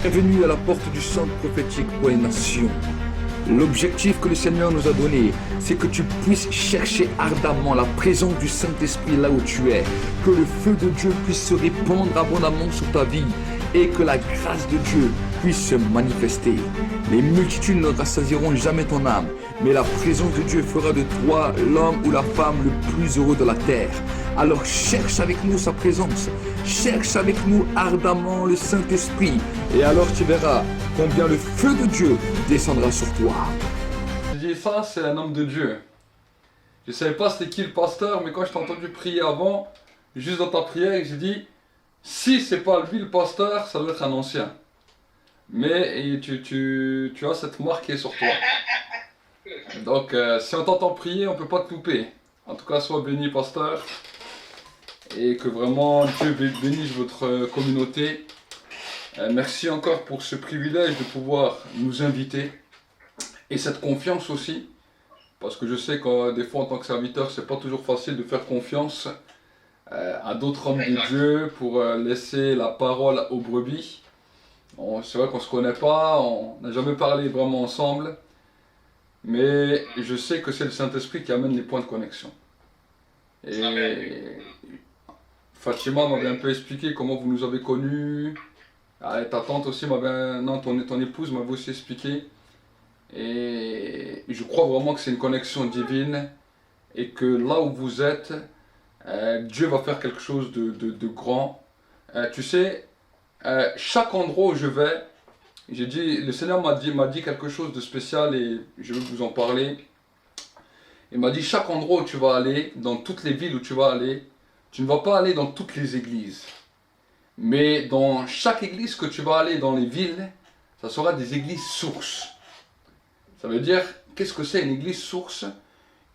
est venu à la porte du centre prophétique pour les nations. L'objectif que le Seigneur nous a donné, c'est que tu puisses chercher ardemment la présence du Saint-Esprit là où tu es, que le feu de Dieu puisse se répandre abondamment sur ta vie et que la grâce de Dieu puisse se manifester. Les multitudes ne rassasieront jamais ton âme, mais la présence de Dieu fera de toi l'homme ou la femme le plus heureux de la terre. Alors cherche avec nous sa présence, cherche avec nous ardemment le Saint-Esprit, et alors tu verras combien le feu de Dieu descendra sur toi. Je dis ça, c'est un homme de Dieu. Je ne savais pas c'était qui le pasteur, mais quand je t'ai entendu prier avant, juste dans ta prière, j'ai dit, si c'est pas lui le pasteur, ça doit être un ancien. Mais tu as cette marque qui est sur toi. Donc si on t'entend prier, on ne peut pas te louper. En tout cas, sois béni pasteur. Et que vraiment Dieu bénisse votre communauté. Merci encore pour ce privilège de pouvoir nous inviter. Et cette confiance aussi. Parce que je sais que des fois en tant que serviteur, c'est pas toujours facile de faire confiance à d'autres hommes de Dieu pour laisser la parole aux brebis. C'est vrai qu'on ne se connaît pas, on n'a jamais parlé vraiment ensemble. Mais je sais que c'est le Saint-Esprit qui amène les points de connexion. Et Fatima m'avait un peu expliqué comment vous nous avez connus. Ta tante aussi m'avait... Non, ton épouse m'avait aussi expliqué. Et je crois vraiment que c'est une connexion divine. Et que là où vous êtes, Dieu va faire quelque chose de grand. Tu sais, chaque endroit où je vais, j'ai dit, le Seigneur m'a dit quelque chose de spécial et je vais vous en parler. Il m'a dit, chaque endroit où tu vas aller, dans toutes les villes où tu vas aller, tu ne vas pas aller dans toutes les églises. Mais dans chaque église que tu vas aller dans les villes, ça sera des églises sources. Ça veut dire, qu'est-ce que c'est une église source?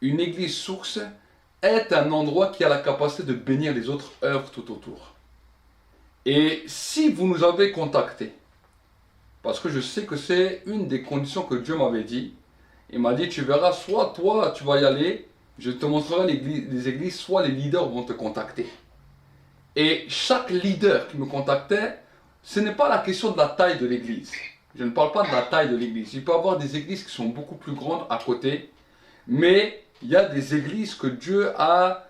Une église source est un endroit qui a la capacité de bénir les autres œuvres tout autour. Et si vous nous avez contactés, parce que je sais que c'est une des conditions que Dieu m'avait dit, il m'a dit, tu verras, soit toi tu vas y aller, je te montrerai les églises, soit les leaders vont te contacter. Et chaque leader qui me contactait, ce n'est pas la question de la taille de l'église. Je ne parle pas de la taille de l'église. Il peut y avoir des églises qui sont beaucoup plus grandes à côté, mais il y a des églises que Dieu a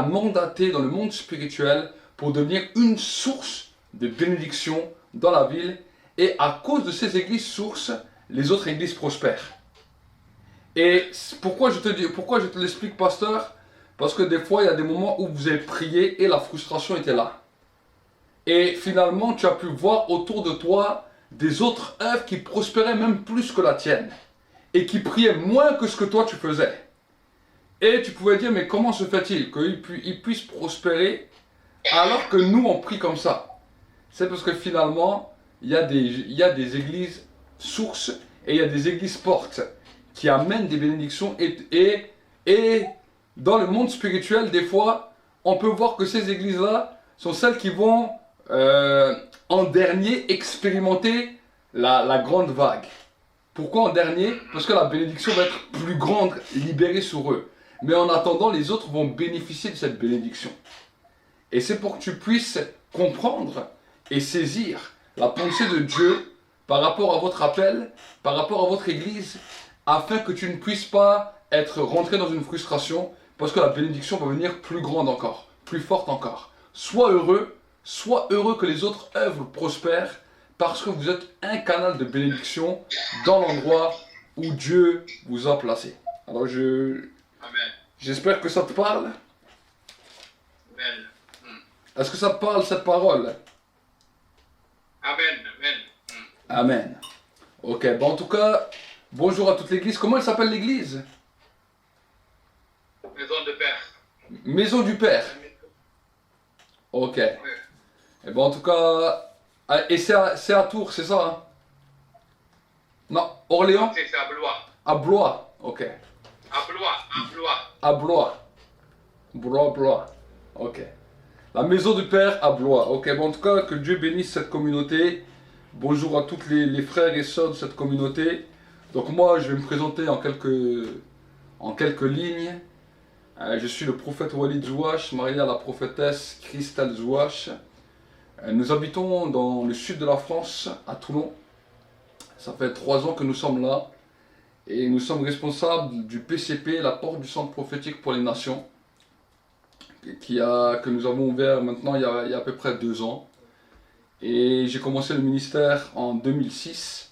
mandatées dans le monde spirituel pour devenir une source de bénédiction dans la ville. Et à cause de ces églises sources, les autres églises prospèrent. Et pourquoi je te l'explique, pasteur? Parce que des fois, il y a des moments où vous avez prié et la frustration était là. Et finalement, tu as pu voir autour de toi des autres œuvres qui prospéraient même plus que la tienne. Et qui priaient moins que ce que toi tu faisais. Et tu pouvais dire, mais comment se fait-il qu'ils puissent prospérer alors que nous, on prie comme ça? C'est parce que finalement, il y a des églises sources et il y a des églises portes qui amènent des bénédictions et dans le monde spirituel, des fois, on peut voir que ces églises-là sont celles qui vont en dernier expérimenter la grande vague. Pourquoi en dernier? Parce que la bénédiction va être plus grande, libérée sur eux. Mais en attendant, les autres vont bénéficier de cette bénédiction. Et c'est pour que tu puisses comprendre et saisir la pensée de Dieu par rapport à votre appel, par rapport à votre église, afin que tu ne puisses pas être rentré dans une frustration, parce que la bénédiction va venir plus grande encore, plus forte encore. Sois heureux que les autres œuvres prospèrent, parce que vous êtes un canal de bénédiction dans l'endroit où Dieu vous a placé. Alors j'espère que ça te parle. Amen. Est-ce que ça te parle, cette parole? Amen. Amen. Ok, bon en tout cas, bonjour à toute l'église. Comment elle s'appelle l'église? Maison de Père. Maison du Père. Ok. Et bon en tout cas, et c'est à Tours, c'est ça hein? Non, Orléans? C'est à Blois. À Blois, ok. À Blois. Blois. Ok. La maison du Père à Blois. Ok, bon en tout cas, que Dieu bénisse cette communauté. Bonjour à tous les frères et sœurs de cette communauté. Donc moi, je vais me présenter en quelques lignes. Je suis le prophète Walid Zouache, marié à la prophétesse Christelle Zouache. Nous habitons dans le sud de la France, à Toulon. Ça fait 3 ans que nous sommes là. Et nous sommes responsables du PCP, la porte du centre prophétique pour les nations, que nous avons ouvert maintenant il y a à peu près 2 ans. Et j'ai commencé le ministère en 2006.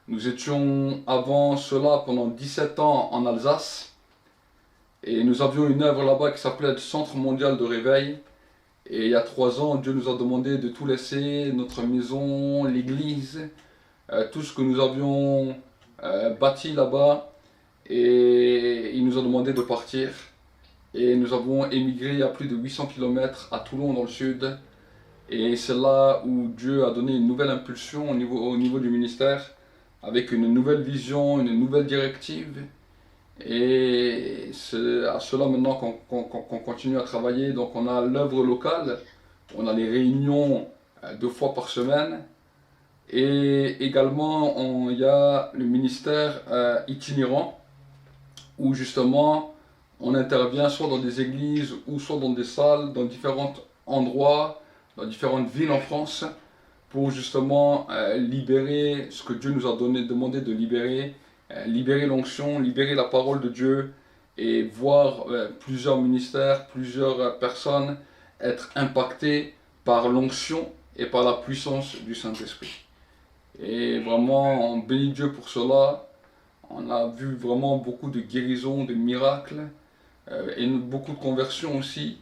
Nous étions avant cela pendant 17 ans en Alsace. Et nous avions une œuvre là-bas qui s'appelait le Centre mondial de réveil. Et il y a 3 ans, Dieu nous a demandé de tout laisser, notre maison, l'église, tout ce que nous avions bâti là-bas. Et il nous a demandé de partir. Et nous avons émigré à plus de 800 km à Toulon dans le sud. Et c'est là où Dieu a donné une nouvelle impulsion au niveau du ministère, avec une nouvelle vision, une nouvelle directive. Et c'est à cela maintenant qu'on continue à travailler. Donc on a l'œuvre locale, on a les réunions 2 fois par semaine. Et également il y a le ministère itinérant, où justement on intervient soit dans des églises ou soit dans des salles, dans différents endroits, dans différentes villes en France, pour justement libérer ce que Dieu nous a demandé de libérer, libérer l'onction, libérer la parole de Dieu, et voir plusieurs ministères, plusieurs personnes être impactées par l'onction et par la puissance du Saint-Esprit. Et vraiment, on bénit Dieu pour cela. On a vu vraiment beaucoup de guérisons, de miracles, et beaucoup de conversions aussi.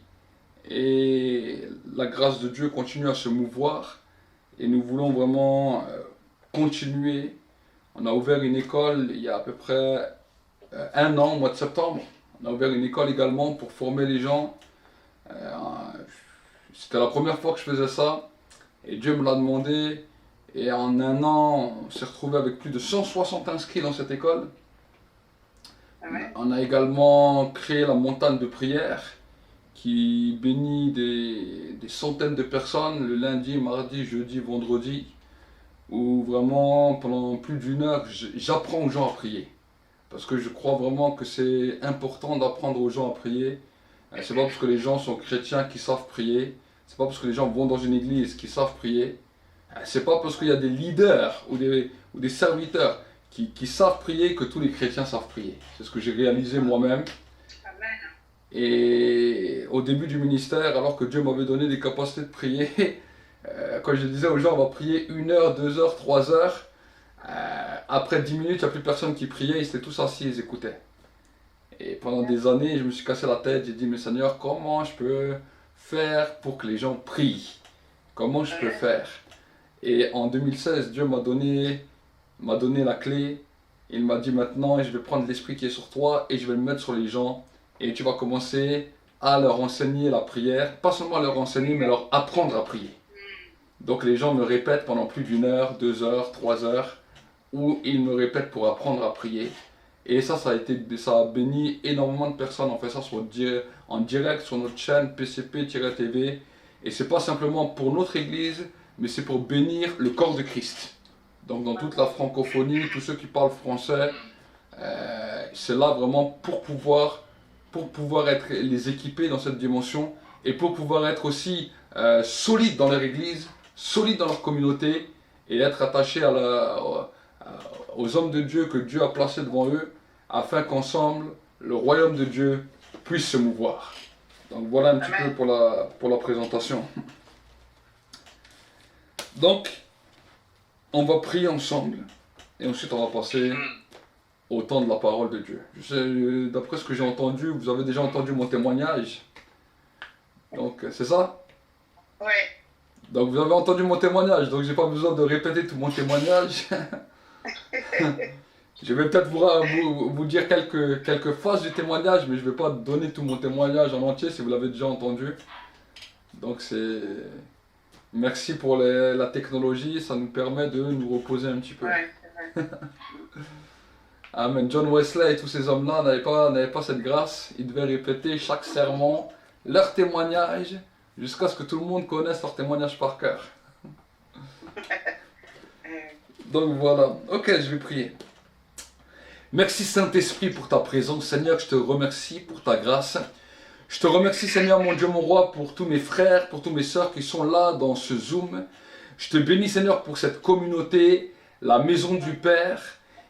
Et la grâce de Dieu continue à se mouvoir. Et nous voulons vraiment continuer. On a ouvert une école il y a à peu près 1 an, au mois de septembre. On a ouvert une école également pour former les gens. C'était la première fois que je faisais ça. Et Dieu me l'a demandé. Et en 1 an, on s'est retrouvé avec plus de 160 inscrits dans cette école. On a également créé la montagne de prière, qui bénit des centaines de personnes le lundi, mardi, jeudi, vendredi, où vraiment pendant plus d'1 heure, j'apprends aux gens à prier. Parce que je crois vraiment que c'est important d'apprendre aux gens à prier. C'est pas parce que les gens sont chrétiens qu'ils savent prier. C'est pas parce que les gens vont dans une église qu'ils savent prier. C'est pas parce qu'il y a des leaders ou des serviteurs qui savent prier que tous les chrétiens savent prier. C'est ce que j'ai réalisé moi-même. Et au début du ministère, alors que Dieu m'avait donné des capacités de prier, quand je disais aux gens on va prier 1 heure, 2 heures, 3 heures, après 10 minutes, il n'y a plus personne qui priait, ils étaient tous assis, ils écoutaient. Et pendant des années, je me suis cassé la tête, j'ai dit mais Seigneur, comment je peux faire pour que les gens prient? Comment je peux faire? Et en 2016, Dieu m'a donné la clé. Il m'a dit maintenant, je vais prendre l'esprit qui est sur toi et je vais le mettre sur les gens. Et tu vas commencer à leur enseigner la prière. Pas seulement à leur enseigner, mais à leur apprendre à prier. Donc les gens me répètent pendant plus d'1 heure, 2 heures, 3 heures, où ils me répètent pour apprendre à prier. Et ça a béni énormément de personnes. On fait ça en direct sur notre chaîne PCP-TV. Et c'est pas simplement pour notre église, mais c'est pour bénir le corps de Christ. Donc dans toute la francophonie, tous ceux qui parlent français, c'est là vraiment pour pouvoir être les équiper dans cette dimension et pour pouvoir être aussi solides dans leur église, solides dans leur communauté et être attachés aux hommes de Dieu que Dieu a placés devant eux afin qu'ensemble, le royaume de Dieu puisse se mouvoir. Donc voilà un petit peu pour la présentation. Donc, on va prier ensemble et ensuite on va passer au temps de la parole de Dieu. D'après ce que j'ai entendu, vous avez déjà entendu mon témoignage. Donc, c'est ça? Oui. Donc, vous avez entendu mon témoignage, donc j'ai pas besoin de répéter tout mon témoignage. Je vais peut-être vous dire quelques phases du témoignage, mais je ne vais pas donner tout mon témoignage en entier si vous l'avez déjà entendu. Donc, merci pour la technologie, ça nous permet de nous reposer un petit peu. Ouais, c'est vrai. Amen. John Wesley et tous ces hommes-là n'avaient pas cette grâce. Ils devaient répéter chaque sermon, leur témoignage, jusqu'à ce que tout le monde connaisse leur témoignage par cœur. Donc voilà. Ok, je vais prier. Merci Saint-Esprit pour ta présence. Seigneur, je te remercie pour ta grâce. Je te remercie Seigneur mon Dieu, mon roi, pour tous mes frères, pour tous mes sœurs qui sont là dans ce Zoom. Je te bénis Seigneur pour cette communauté, la maison du Père.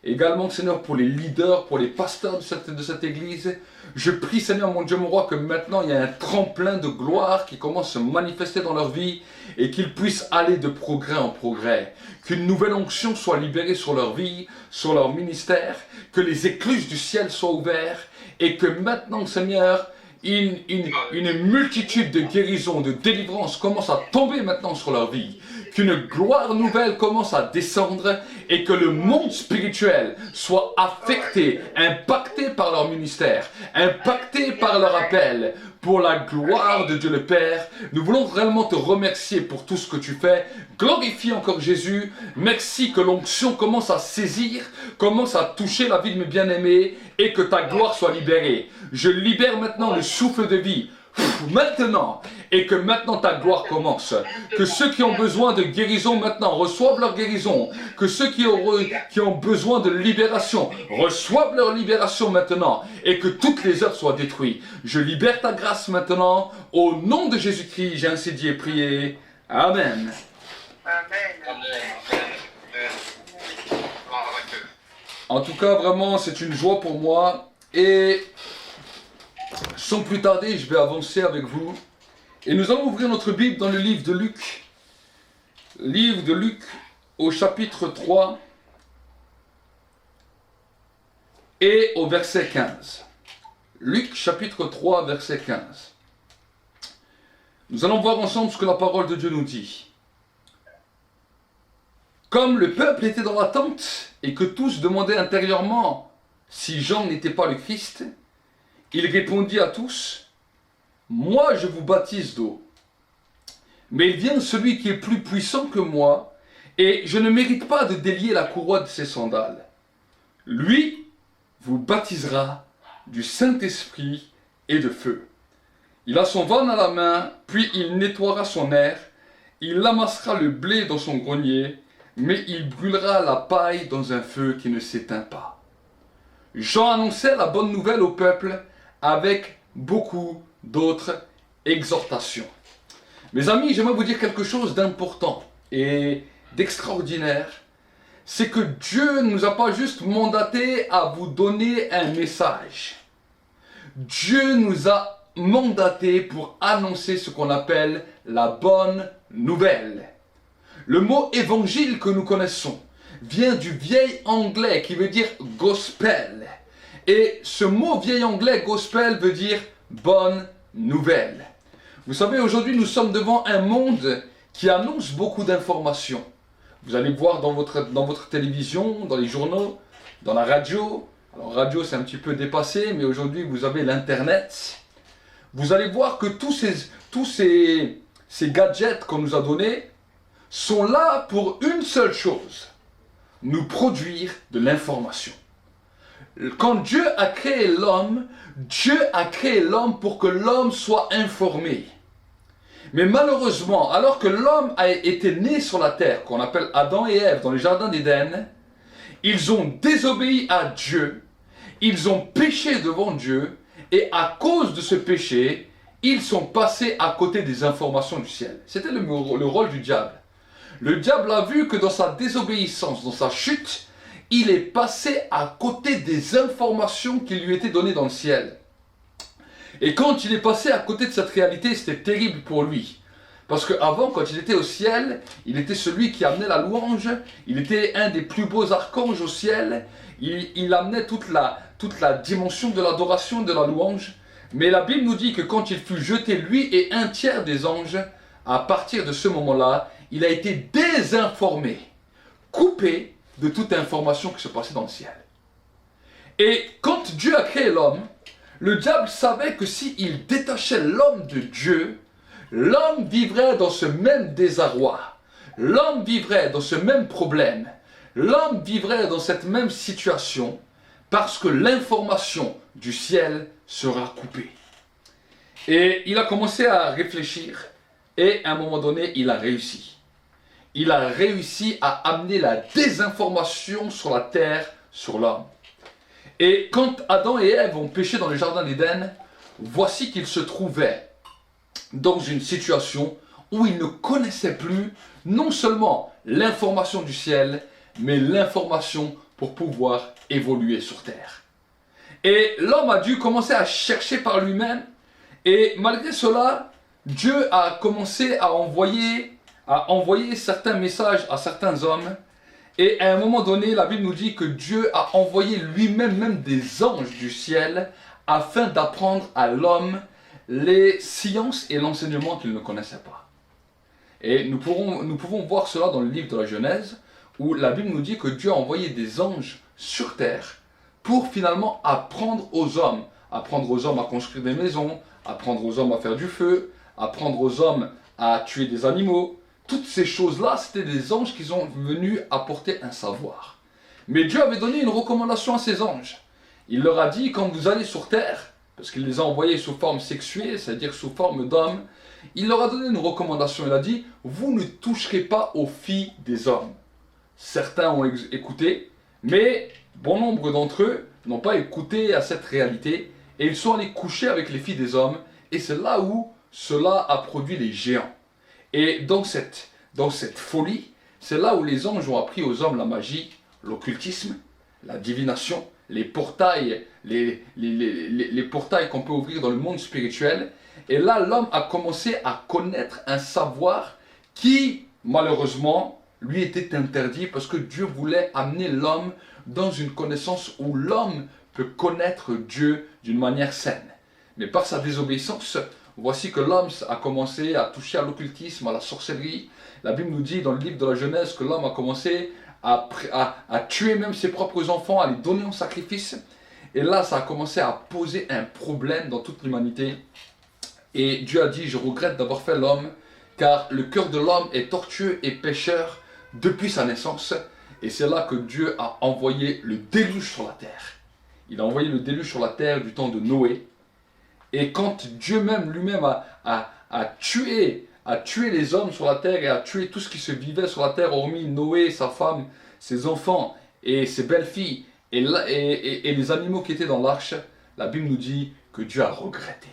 Également Seigneur pour les leaders, pour les pasteurs de cette église. Je prie Seigneur mon Dieu, mon roi, que maintenant il y a un tremplin de gloire qui commence à se manifester dans leur vie et qu'ils puissent aller de progrès en progrès. Qu'une nouvelle onction soit libérée sur leur vie, sur leur ministère, que les écluses du ciel soient ouvertes et que maintenant Seigneur, une multitude de guérisons, de délivrances commence à tomber maintenant sur leur vie. Qu'une gloire nouvelle commence à descendre et que le monde spirituel soit affecté, impacté par leur ministère, impacté par leur appel. Pour la gloire de Dieu le Père, nous voulons vraiment te remercier pour tout ce que tu fais. Glorifie encore Jésus. Merci que l'onction commence à saisir, commence à toucher la vie de mes bien-aimés et que ta gloire soit libérée. Je libère maintenant le souffle de vie. Maintenant, et que maintenant ta gloire commence, que ceux qui ont besoin de guérison maintenant reçoivent leur guérison, que ceux qui ont besoin de libération reçoivent leur libération maintenant, et que toutes les œuvres soient détruites. Je libère ta grâce maintenant, au nom de Jésus-Christ, j'ai ainsi dit et prié. Amen. En tout cas, vraiment, c'est une joie pour moi, et sans plus tarder, je vais avancer avec vous. Et nous allons ouvrir notre Bible dans le livre de Luc. Livre de Luc au chapitre 3 et au verset 15. Luc chapitre 3 verset 15. Nous allons voir ensemble ce que la parole de Dieu nous dit. Comme le peuple était dans l'attente et que tous demandaient intérieurement si Jean n'était pas le Christ, il répondit à tous, « Moi je vous baptise d'eau, mais il vient celui qui est plus puissant que moi, et je ne mérite pas de délier la courroie de ses sandales. Lui vous baptisera du Saint-Esprit et de feu. Il a son van à la main, puis il nettoiera son aire, il amassera le blé dans son grenier, mais il brûlera la paille dans un feu qui ne s'éteint pas. » Jean annonçait la bonne nouvelle au peuple, avec beaucoup d'autres exhortations. Mes amis, j'aimerais vous dire quelque chose d'important et d'extraordinaire. C'est que Dieu ne nous a pas juste mandaté à vous donner un message. Dieu nous a mandaté pour annoncer ce qu'on appelle la bonne nouvelle. Le mot évangile que nous connaissons vient du vieil anglais qui veut dire gospel. Et ce mot vieil anglais, gospel, veut dire bonne nouvelle. Vous savez, aujourd'hui, nous sommes devant un monde qui annonce beaucoup d'informations. Vous allez voir dans votre télévision, dans les journaux, dans la radio. Alors, radio, c'est un petit peu dépassé, mais aujourd'hui, vous avez l'Internet. Vous allez voir que tous ces gadgets qu'on nous a donnés sont là pour une seule chose, nous produire de l'information. Quand Dieu a créé l'homme pour que l'homme soit informé. Mais malheureusement, alors que l'homme a été né sur la terre, qu'on appelle Adam et Ève dans le jardin d'Éden, ils ont désobéi à Dieu, ils ont péché devant Dieu, et à cause de ce péché, ils sont passés à côté des informations du ciel. C'était le rôle du diable. Le diable a vu que dans sa désobéissance, dans sa chute, il est passé à côté des informations qui lui étaient données dans le ciel. Et quand il est passé à côté de cette réalité, c'était terrible pour lui. Parce qu'avant, quand il était au ciel, il était celui qui amenait la louange, il était un des plus beaux archanges au ciel, il amenait toute la dimension de l'adoration, de la louange. Mais la Bible nous dit que quand il fut jeté, lui et un tiers des anges, à partir de ce moment-là, il a été désinformé, coupé de toute information qui se passait dans le ciel. Et quand Dieu a créé l'homme, le diable savait que s'il détachait l'homme de Dieu, l'homme vivrait dans ce même désarroi, l'homme vivrait dans ce même problème, l'homme vivrait dans cette même situation, parce que l'information du ciel sera coupée. Et il a commencé à réfléchir, et à un moment donné, il a réussi. Il a réussi à amener la désinformation sur la terre, sur l'homme. Et quand Adam et Ève ont péché dans le jardin d'Éden, voici qu'il se trouvait dans une situation où il ne connaissait plus non seulement l'information du ciel, mais l'information pour pouvoir évoluer sur terre. Et l'homme a dû commencer à chercher par lui-même, et malgré cela, Dieu a commencé à envoyer certains messages à certains hommes. Et à un moment donné, la Bible nous dit que Dieu a envoyé lui-même même des anges du ciel afin d'apprendre à l'homme les sciences et l'enseignement qu'il ne connaissait pas. Et nous pouvons voir cela dans le livre de la Genèse, où la Bible nous dit que Dieu a envoyé des anges sur terre pour finalement apprendre aux hommes à construire des maisons, apprendre aux hommes à faire du feu, apprendre aux hommes à tuer des animaux. Toutes ces choses-là, c'était des anges qui sont venus apporter un savoir. Mais Dieu avait donné une recommandation à ces anges. Il leur a dit, quand vous allez sur terre, parce qu'il les a envoyés sous forme sexuée, c'est-à-dire sous forme d'hommes, il leur a donné une recommandation. Il a dit, vous ne toucherez pas aux filles des hommes. Certains ont écouté, mais bon nombre d'entre eux n'ont pas écouté à cette réalité, et ils sont allés coucher avec les filles des hommes, et c'est là où cela a produit les géants. Et dans cette folie, c'est là où les anges ont appris aux hommes la magie, l'occultisme, la divination, les portails, les portails qu'on peut ouvrir dans le monde spirituel. Et là, l'homme a commencé à connaître un savoir qui, malheureusement, lui était interdit parce que Dieu voulait amener l'homme dans une connaissance où l'homme peut connaître Dieu d'une manière saine. Mais par sa désobéissance, voici que l'homme a commencé à toucher à l'occultisme, à la sorcellerie. La Bible nous dit dans le livre de la Genèse que l'homme a commencé à tuer même ses propres enfants, à les donner en sacrifice. Et là, ça a commencé à poser un problème dans toute l'humanité. Et Dieu a dit, je regrette d'avoir fait l'homme, car le cœur de l'homme est tortueux et pécheur depuis sa naissance. Et c'est là que Dieu a envoyé le déluge sur la terre. Il a envoyé le déluge sur la terre du temps de Noé. Et quand Dieu même lui-même a tué les hommes sur la terre et a tué tout ce qui se vivait sur la terre, hormis Noé, sa femme, ses enfants et ses belles-filles et les animaux qui étaient dans l'arche, la Bible nous dit que Dieu a regretté.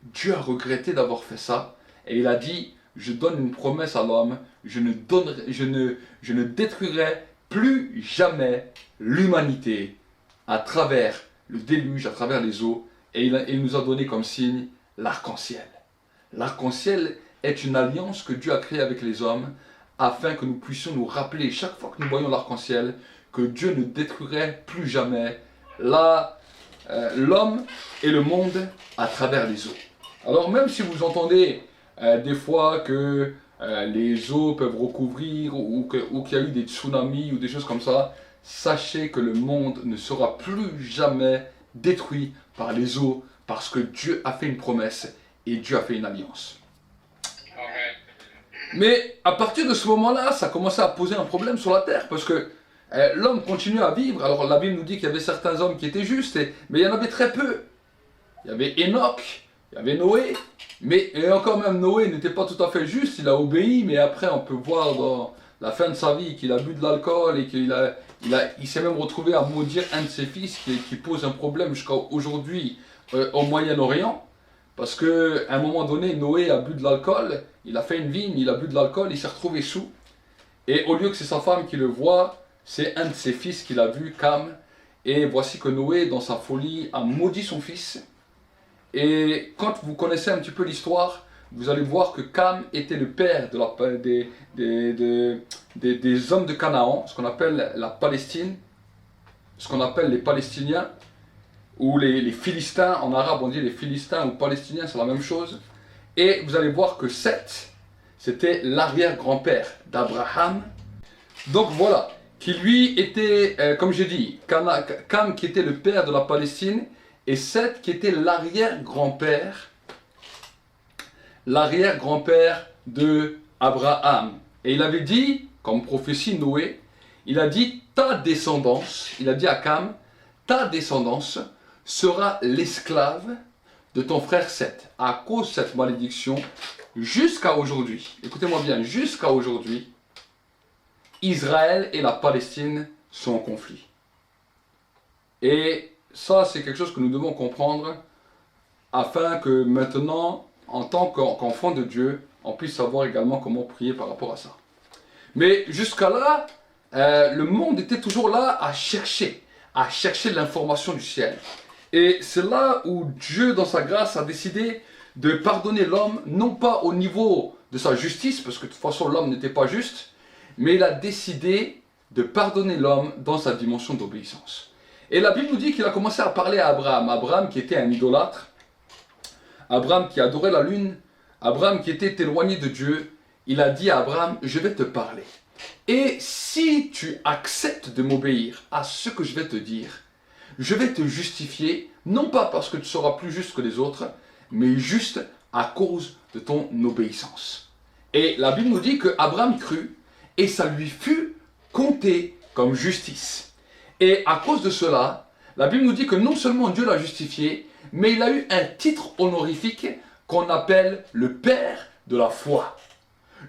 Dieu a regretté d'avoir fait ça et il a dit, je donne une promesse à l'homme, je ne détruirai plus jamais l'humanité à travers le déluge, à travers les eaux. Et il nous a donné comme signe l'arc-en-ciel. L'arc-en-ciel est une alliance que Dieu a créée avec les hommes afin que nous puissions nous rappeler chaque fois que nous voyons l'arc-en-ciel que Dieu ne détruirait plus jamais l'homme et le monde à travers les eaux. Alors même si vous entendez des fois que les eaux peuvent recouvrir ou qu'il y a eu des tsunamis ou des choses comme ça, sachez que le monde ne sera plus jamais détruit par les eaux, parce que Dieu a fait une promesse et Dieu a fait une alliance. Mais à partir de ce moment-là, ça commençait à poser un problème sur la terre, parce que l'homme continue à vivre. Alors la Bible nous dit qu'il y avait certains hommes qui étaient justes, mais il y en avait très peu. Il y avait Enoch, il y avait Noé, mais et encore même Noé n'était pas tout à fait juste, il a obéi, mais après on peut voir dans la fin de sa vie qu'il a bu de l'alcool et qu'il il s'est même retrouvé à maudire un de ses fils qui pose un problème jusqu'à aujourd'hui au Moyen-Orient. Parce qu'à un moment donné, Noé a bu de l'alcool, il a fait une vigne, il a bu de l'alcool, il s'est retrouvé sous. Et au lieu que c'est sa femme qui le voit, c'est un de ses fils qui l'a vu, Cam. Et voici que Noé, dans sa folie, a maudit son fils. Et quand vous connaissez un petit peu l'histoire, vous allez voir que Cam était le père des hommes de Canaan, ce qu'on appelle la Palestine, ce qu'on appelle les Palestiniens, ou les Philistins. En arabe on dit les Philistins ou Palestiniens, c'est la même chose. Et vous allez voir que Seth, c'était l'arrière-grand-père d'Abraham. Donc voilà, qui lui était, comme j'ai dit, Cam qui était le père de la Palestine, et Seth qui était l'arrière-grand-père de Abraham. Et il avait dit, comme prophétie Noé, il a dit ta descendance, il a dit à Cam, ta descendance sera l'esclave de ton frère Seth. À cause de cette malédiction, jusqu'à aujourd'hui, écoutez-moi bien, jusqu'à aujourd'hui, Israël et la Palestine sont en conflit. Et ça, c'est quelque chose que nous devons comprendre afin que maintenant, en tant qu'enfant de Dieu, on puisse savoir également comment prier par rapport à ça. Mais jusqu'à là, le monde était toujours là à chercher l'information du ciel. Et c'est là où Dieu, dans sa grâce, a décidé de pardonner l'homme, non pas au niveau de sa justice, parce que de toute façon l'homme n'était pas juste, mais il a décidé de pardonner l'homme dans sa dimension d'obéissance. Et la Bible nous dit qu'il a commencé à parler à Abraham. Abraham qui était un idolâtre, Abraham qui adorait la lune, Abraham qui était éloigné de Dieu. Il a dit à Abraham, je vais te parler. Et si tu acceptes de m'obéir à ce que je vais te dire, je vais te justifier, non pas parce que tu seras plus juste que les autres, mais juste à cause de ton obéissance. Et la Bible nous dit que Abraham crut, et ça lui fut compté comme justice. Et à cause de cela, la Bible nous dit que non seulement Dieu l'a justifié, mais il a eu un titre honorifique qu'on appelle le Père de la foi.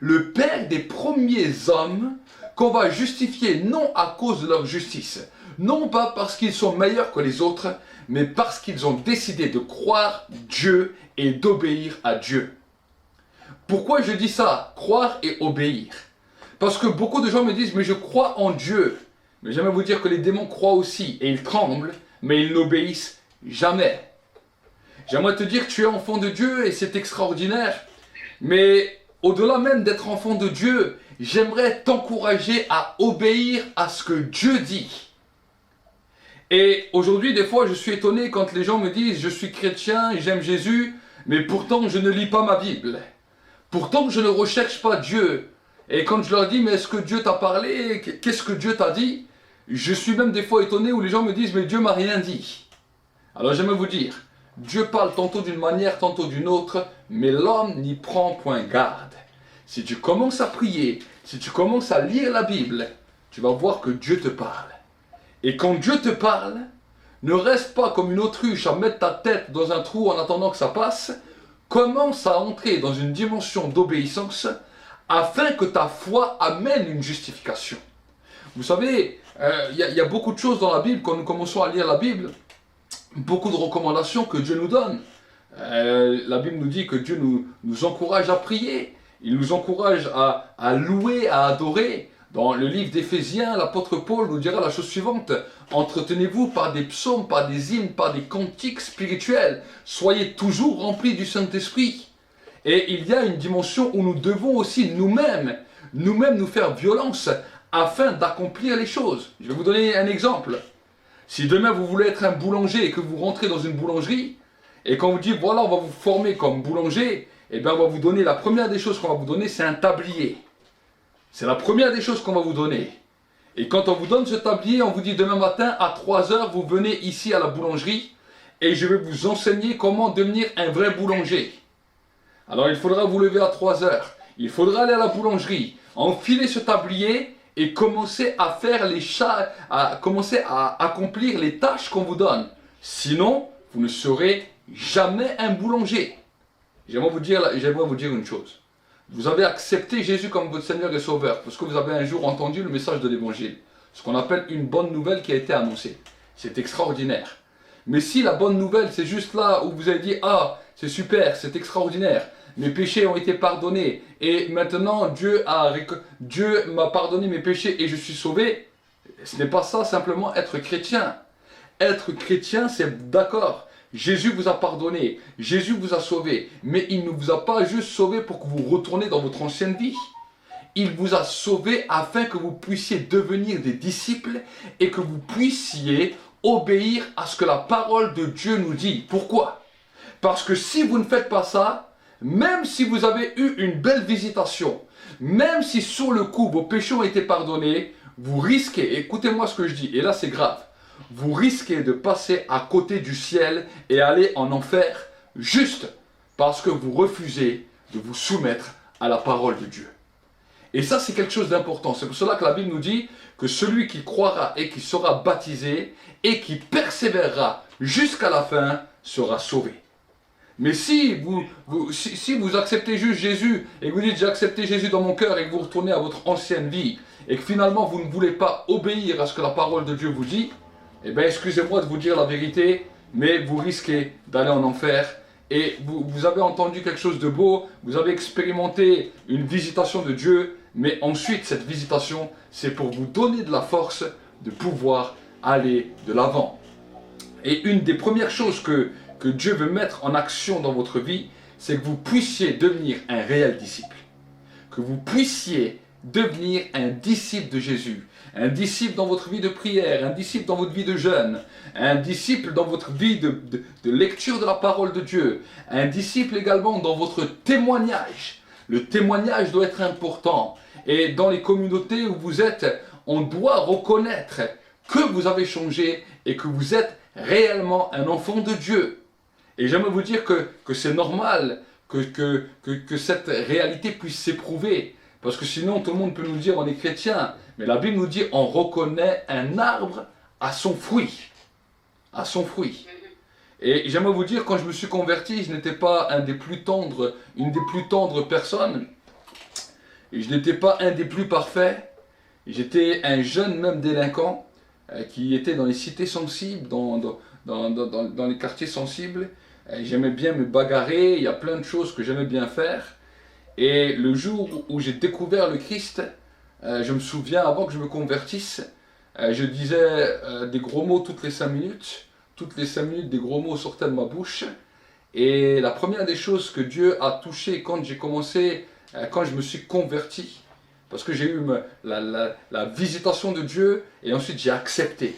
Le Père des premiers hommes qu'on va justifier non à cause de leur justice, non pas parce qu'ils sont meilleurs que les autres, mais parce qu'ils ont décidé de croire Dieu et d'obéir à Dieu. Pourquoi je dis ça, croire et obéir? Parce que beaucoup de gens me disent, mais je crois en Dieu. Mais j'aimerais vous dire que les démons croient aussi et ils tremblent, mais ils n'obéissent jamais. J'aimerais te dire que tu es enfant de Dieu et c'est extraordinaire, mais au-delà même d'être enfant de Dieu, j'aimerais t'encourager à obéir à ce que Dieu dit. Et aujourd'hui, des fois, je suis étonné quand les gens me disent « Je suis chrétien et j'aime Jésus, mais pourtant je ne lis pas ma Bible. Pourtant je ne recherche pas Dieu. » Et quand je leur dis « Mais est-ce que Dieu t'a parlé? Qu'est-ce que Dieu t'a dit ?» Je suis même des fois étonné où les gens me disent « Mais Dieu m'a rien dit. » Alors j'aimerais vous dire, Dieu parle tantôt d'une manière, tantôt d'une autre, mais l'homme n'y prend point garde. Si tu commences à prier, si tu commences à lire la Bible, tu vas voir que Dieu te parle. Et quand Dieu te parle, ne reste pas comme une autruche à mettre ta tête dans un trou en attendant que ça passe. Commence à entrer dans une dimension d'obéissance afin que ta foi amène une justification. Vous savez, il y a beaucoup de choses dans la Bible, quand nous commençons à lire la Bible, beaucoup de recommandations que Dieu nous donne. La Bible nous dit que Dieu nous encourage à prier, il nous encourage à louer, à adorer. Dans le livre d'Éphésiens, l'apôtre Paul nous dira la chose suivante: entretenez-vous par des psaumes, par des hymnes, par des cantiques spirituels. Soyez toujours remplis du Saint-Esprit. Et il y a une dimension où nous devons aussi nous-mêmes nous faire violence afin d'accomplir les choses. Je vais vous donner un exemple. Si demain vous voulez être un boulanger et que vous rentrez dans une boulangerie, et qu'on vous dit voilà, on va vous former comme boulanger, et bien on va vous donner, la première des choses qu'on va vous donner, c'est un tablier. C'est la première des choses qu'on va vous donner. Et quand on vous donne ce tablier, on vous dit demain matin à 3 heures, vous venez ici à la boulangerie et je vais vous enseigner comment devenir un vrai boulanger. Alors il faudra vous lever à 3 heures. Il faudra aller à la boulangerie, enfiler ce tablier et commencer à faire commencer à accomplir les tâches qu'on vous donne. Sinon, vous ne serez jamais un boulanger. J'aimerais vous dire une chose. Vous avez accepté Jésus comme votre Seigneur et Sauveur parce que vous avez un jour entendu le message de l'Évangile. Ce qu'on appelle une bonne nouvelle qui a été annoncée. C'est extraordinaire. Mais si la bonne nouvelle, c'est juste là où vous avez dit « Ah, c'est super, c'est extraordinaire, mes péchés ont été pardonnés et maintenant Dieu m'a pardonné mes péchés et je suis sauvé », ce n'est pas ça simplement être chrétien. Être chrétien, c'est d'accord. Jésus vous a pardonné, Jésus vous a sauvé, mais il ne vous a pas juste sauvé pour que vous retourniez dans votre ancienne vie. Il vous a sauvé afin que vous puissiez devenir des disciples et que vous puissiez obéir à ce que la parole de Dieu nous dit. Pourquoi? Parce que si vous ne faites pas ça, même si vous avez eu une belle visitation, même si sur le coup vos péchés ont été pardonnés, vous risquez, écoutez-moi ce que je dis, et là c'est grave, vous risquez de passer à côté du ciel et aller en enfer juste parce que vous refusez de vous soumettre à la parole de Dieu. Et ça, c'est quelque chose d'important. C'est pour cela que la Bible nous dit que celui qui croira et qui sera baptisé et qui persévérera jusqu'à la fin sera sauvé. Mais si vous acceptez juste Jésus et que vous dites j'ai accepté Jésus dans mon cœur et que vous retournez à votre ancienne vie et que finalement vous ne voulez pas obéir à ce que la parole de Dieu vous dit, eh bien excusez-moi de vous dire la vérité, mais vous risquez d'aller en enfer et vous avez entendu quelque chose de beau, vous avez expérimenté une visitation de Dieu, mais ensuite cette visitation, c'est pour vous donner de la force de pouvoir aller de l'avant. Et une des premières choses que Dieu veut mettre en action dans votre vie, c'est que vous puissiez devenir un réel disciple. Que vous puissiez devenir un disciple de Jésus. Un disciple dans votre vie de prière, un disciple dans votre vie de jeûne, un disciple dans votre vie de lecture de la parole de Dieu, un disciple également dans votre témoignage. Le témoignage doit être important. Et dans les communautés où vous êtes, on doit reconnaître que vous avez changé et que vous êtes réellement un enfant de Dieu. Et j'aimerais vous dire que c'est normal que cette réalité puisse s'éprouver. Parce que sinon, tout le monde peut nous dire on est chrétien. Mais la Bible nous dit on reconnaît un arbre à son fruit. À son fruit. Et j'aimerais vous dire, quand je me suis converti, je n'étais pas une des plus tendres personnes. Et je n'étais pas un des plus parfaits. J'étais un jeune même délinquant qui était dans les cités sensibles, dans les quartiers sensibles. J'aimais bien me bagarrer, il y a plein de choses que j'aimais bien faire. Et le jour où j'ai découvert le Christ, je me souviens, avant que je me convertisse, je disais des gros mots toutes les 5 minutes. Toutes les 5 minutes, des gros mots sortaient de ma bouche. Et la première des choses que Dieu a touché quand je me suis converti, parce que j'ai eu la visitation de Dieu, et ensuite j'ai accepté.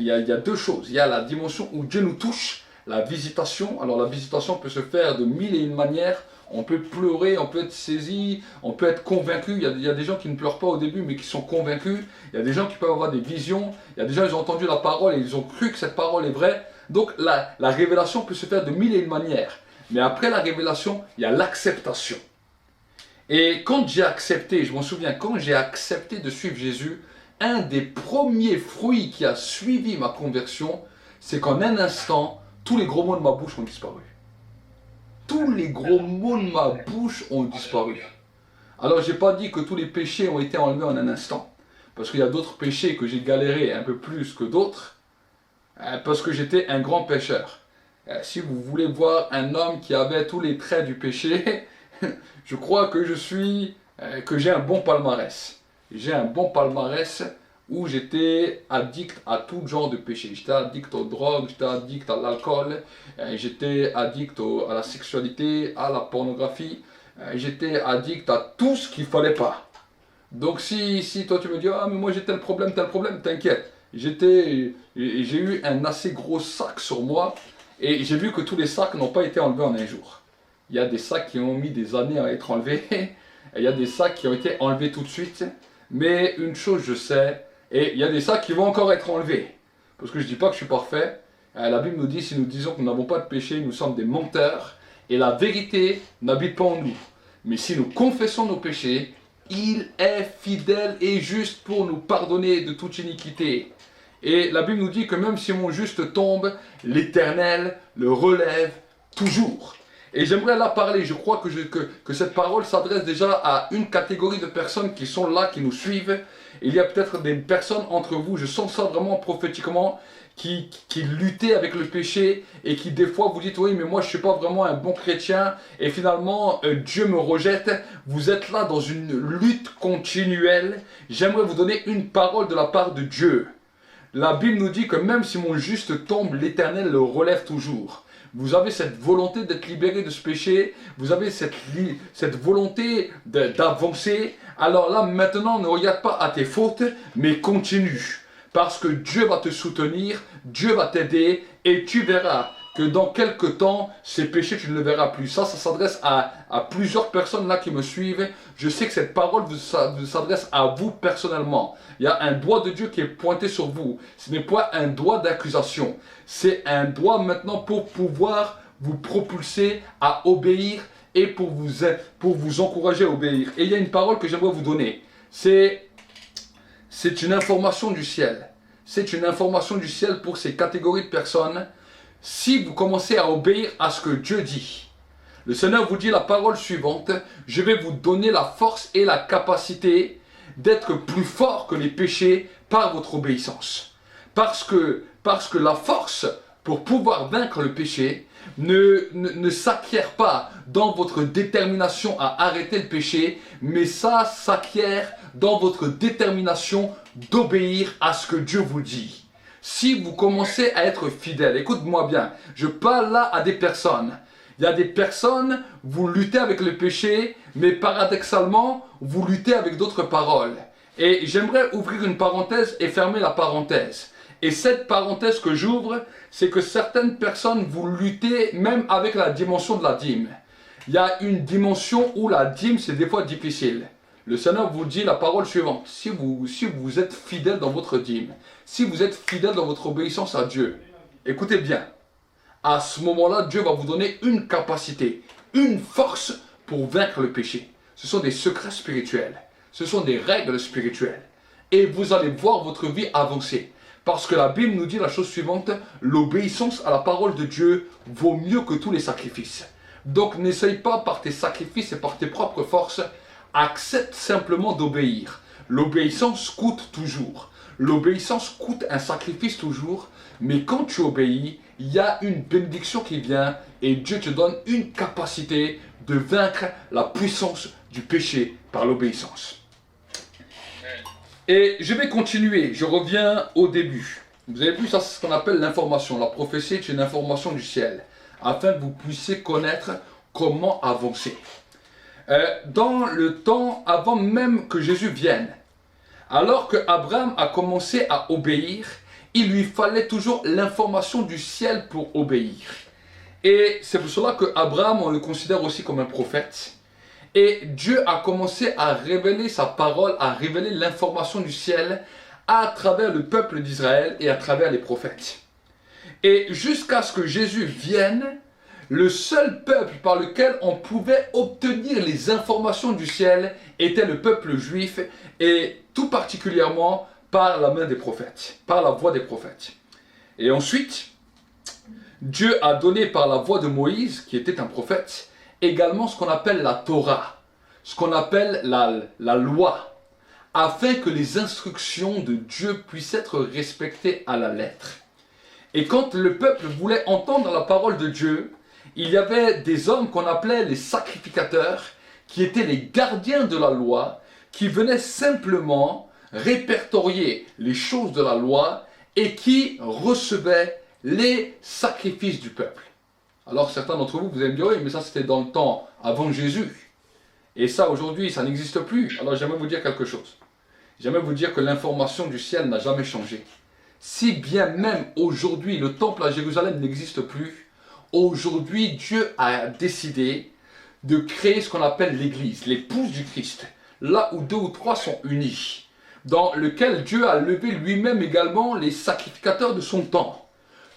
Il y a 2 choses. Il y a la dimension où Dieu nous touche, la visitation. Alors la visitation peut se faire de 1001 manières. On peut pleurer, on peut être saisi, on peut être convaincu. Il y a des gens qui ne pleurent pas au début, mais qui sont convaincus. Il y a des gens qui peuvent avoir des visions. Il y a des gens qui ont entendu la parole et ils ont cru que cette parole est vraie. Donc la révélation peut se faire de 1001 manières. Mais après la révélation, il y a l'acceptation. Et quand j'ai accepté, je m'en souviens, quand j'ai accepté de suivre Jésus, un des premiers fruits qui a suivi ma conversion, c'est qu'en un instant, tous les gros mots de ma bouche ont disparu. Tous les gros mots de ma bouche ont disparu. Alors, je n'ai pas dit que tous les péchés ont été enlevés en un instant. Parce qu'il y a d'autres péchés que j'ai galéré un peu plus que d'autres. Parce que j'étais un grand pécheur. Si vous voulez voir un homme qui avait tous les traits du péché, je crois que j'ai un bon palmarès. J'ai un bon palmarès où j'étais addict à tout genre de péché. J'étais addict aux drogues, j'étais addict à l'alcool, j'étais addict à la sexualité, à la pornographie, j'étais addict à tout ce qu'il ne fallait pas. Donc si toi tu me dis « Ah mais moi j'ai tel problème, t'inquiète. » J'ai eu un assez gros sac sur moi et j'ai vu que tous les sacs n'ont pas été enlevés en un jour. Il y a des sacs qui ont mis des années à être enlevés, et il y a des sacs qui ont été enlevés tout de suite. Mais une chose je sais, et il y a des sacs qui vont encore être enlevés. Parce que je ne dis pas que je suis parfait. La Bible nous dit, si nous disons que nous n'avons pas de péché, nous sommes des menteurs. Et la vérité n'habite pas en nous. Mais si nous confessons nos péchés, il est fidèle et juste pour nous pardonner de toute iniquité. Et la Bible nous dit que même si mon juste tombe, l'Éternel le relève toujours. Et j'aimerais là parler, je crois que cette parole s'adresse déjà à une catégorie de personnes qui sont là, qui nous suivent. Il y a peut-être des personnes entre vous, je sens ça vraiment prophétiquement, qui luttaient avec le péché et qui des fois vous dites « Oui, mais moi je ne suis pas vraiment un bon chrétien et finalement Dieu me rejette. » Vous êtes là dans une lutte continuelle. J'aimerais vous donner une parole de la part de Dieu. La Bible nous dit que même si mon juste tombe, l'Éternel le relève toujours. Vous avez cette volonté d'être libéré de ce péché, vous avez cette volonté d'avancer. Alors là, maintenant, ne regarde pas à tes fautes, mais continue. Parce que Dieu va te soutenir, Dieu va t'aider, et tu verras que dans quelques temps, ces péchés, tu ne le verras plus. Ça s'adresse à plusieurs personnes là qui me suivent. Je sais que cette parole s'adresse à vous personnellement. Il y a un doigt de Dieu qui est pointé sur vous. Ce n'est pas un doigt d'accusation. C'est un doigt maintenant pour pouvoir vous propulser à obéir et pour vous encourager à obéir. Et il y a une parole que j'aimerais vous donner. C'est une information du ciel. C'est une information du ciel pour ces catégories de personnes. Si vous commencez à obéir à ce que Dieu dit, le Seigneur vous dit la parole suivante: je vais vous donner la force et la capacité d'être plus fort que les péchés par votre obéissance. Parce que la force pour pouvoir vaincre le péché ne s'acquiert pas dans votre détermination à arrêter le péché, mais ça s'acquiert dans votre détermination d'obéir à ce que Dieu vous dit. Si vous commencez à être fidèle, écoute-moi bien, je parle là à des personnes. Il y a des personnes, vous luttez avec le péché, mais paradoxalement, vous luttez avec d'autres paroles. Et j'aimerais ouvrir une parenthèse et fermer la parenthèse. Et cette parenthèse que j'ouvre, c'est que certaines personnes, vous luttez même avec la dimension de la dîme. Il y a une dimension où la dîme, c'est des fois difficile. Le Seigneur vous dit la parole suivante. Si vous êtes fidèle dans votre dîme, si vous êtes fidèle dans votre obéissance à Dieu, écoutez bien. À ce moment-là, Dieu va vous donner une capacité, une force pour vaincre le péché. Ce sont des secrets spirituels. Ce sont des règles spirituelles. Et vous allez voir votre vie avancer. Parce que la Bible nous dit la chose suivante, l'obéissance à la parole de Dieu vaut mieux que tous les sacrifices. Donc n'essaye pas par tes sacrifices et par tes propres forces, accepte simplement d'obéir. L'obéissance coûte toujours. L'obéissance coûte un sacrifice toujours, mais quand tu obéis, il y a une bénédiction qui vient et Dieu te donne une capacité de vaincre la puissance du péché par l'obéissance. Et je vais continuer, je reviens au début. Vous avez vu, ça c'est ce qu'on appelle l'information. La prophétie est une information du ciel, afin que vous puissiez connaître comment avancer. Dans le temps avant même que Jésus vienne, alors que Abraham a commencé à obéir, il lui fallait toujours l'information du ciel pour obéir. Et c'est pour cela que Abraham, on le considère aussi comme un prophète. Et Dieu a commencé à révéler sa parole, à révéler l'information du ciel à travers le peuple d'Israël et à travers les prophètes. Et jusqu'à ce que Jésus vienne, le seul peuple par lequel on pouvait obtenir les informations du ciel était le peuple juif, et tout particulièrement par la main des prophètes, par la voix des prophètes. Et ensuite, Dieu a donné par la voix de Moïse, qui était un prophète, également ce qu'on appelle la Torah, ce qu'on appelle la loi, afin que les instructions de Dieu puissent être respectées à la lettre. Et quand le peuple voulait entendre la parole de Dieu, il y avait des hommes qu'on appelait les sacrificateurs, qui étaient les gardiens de la loi, qui venaient simplement répertorier les choses de la loi et qui recevaient les sacrifices du peuple. Alors certains d'entre vous, vous allez me dire, oui, mais ça c'était dans le temps avant Jésus. Et ça aujourd'hui, ça n'existe plus. Alors j'aimerais vous dire quelque chose. J'aimerais vous dire que l'information du ciel n'a jamais changé. Si bien même aujourd'hui, le temple à Jérusalem n'existe plus, aujourd'hui Dieu a décidé de créer ce qu'on appelle l'Église, l'épouse du Christ, là où 2 ou 3 sont unis, dans lequel Dieu a levé lui-même également les sacrificateurs de son temps.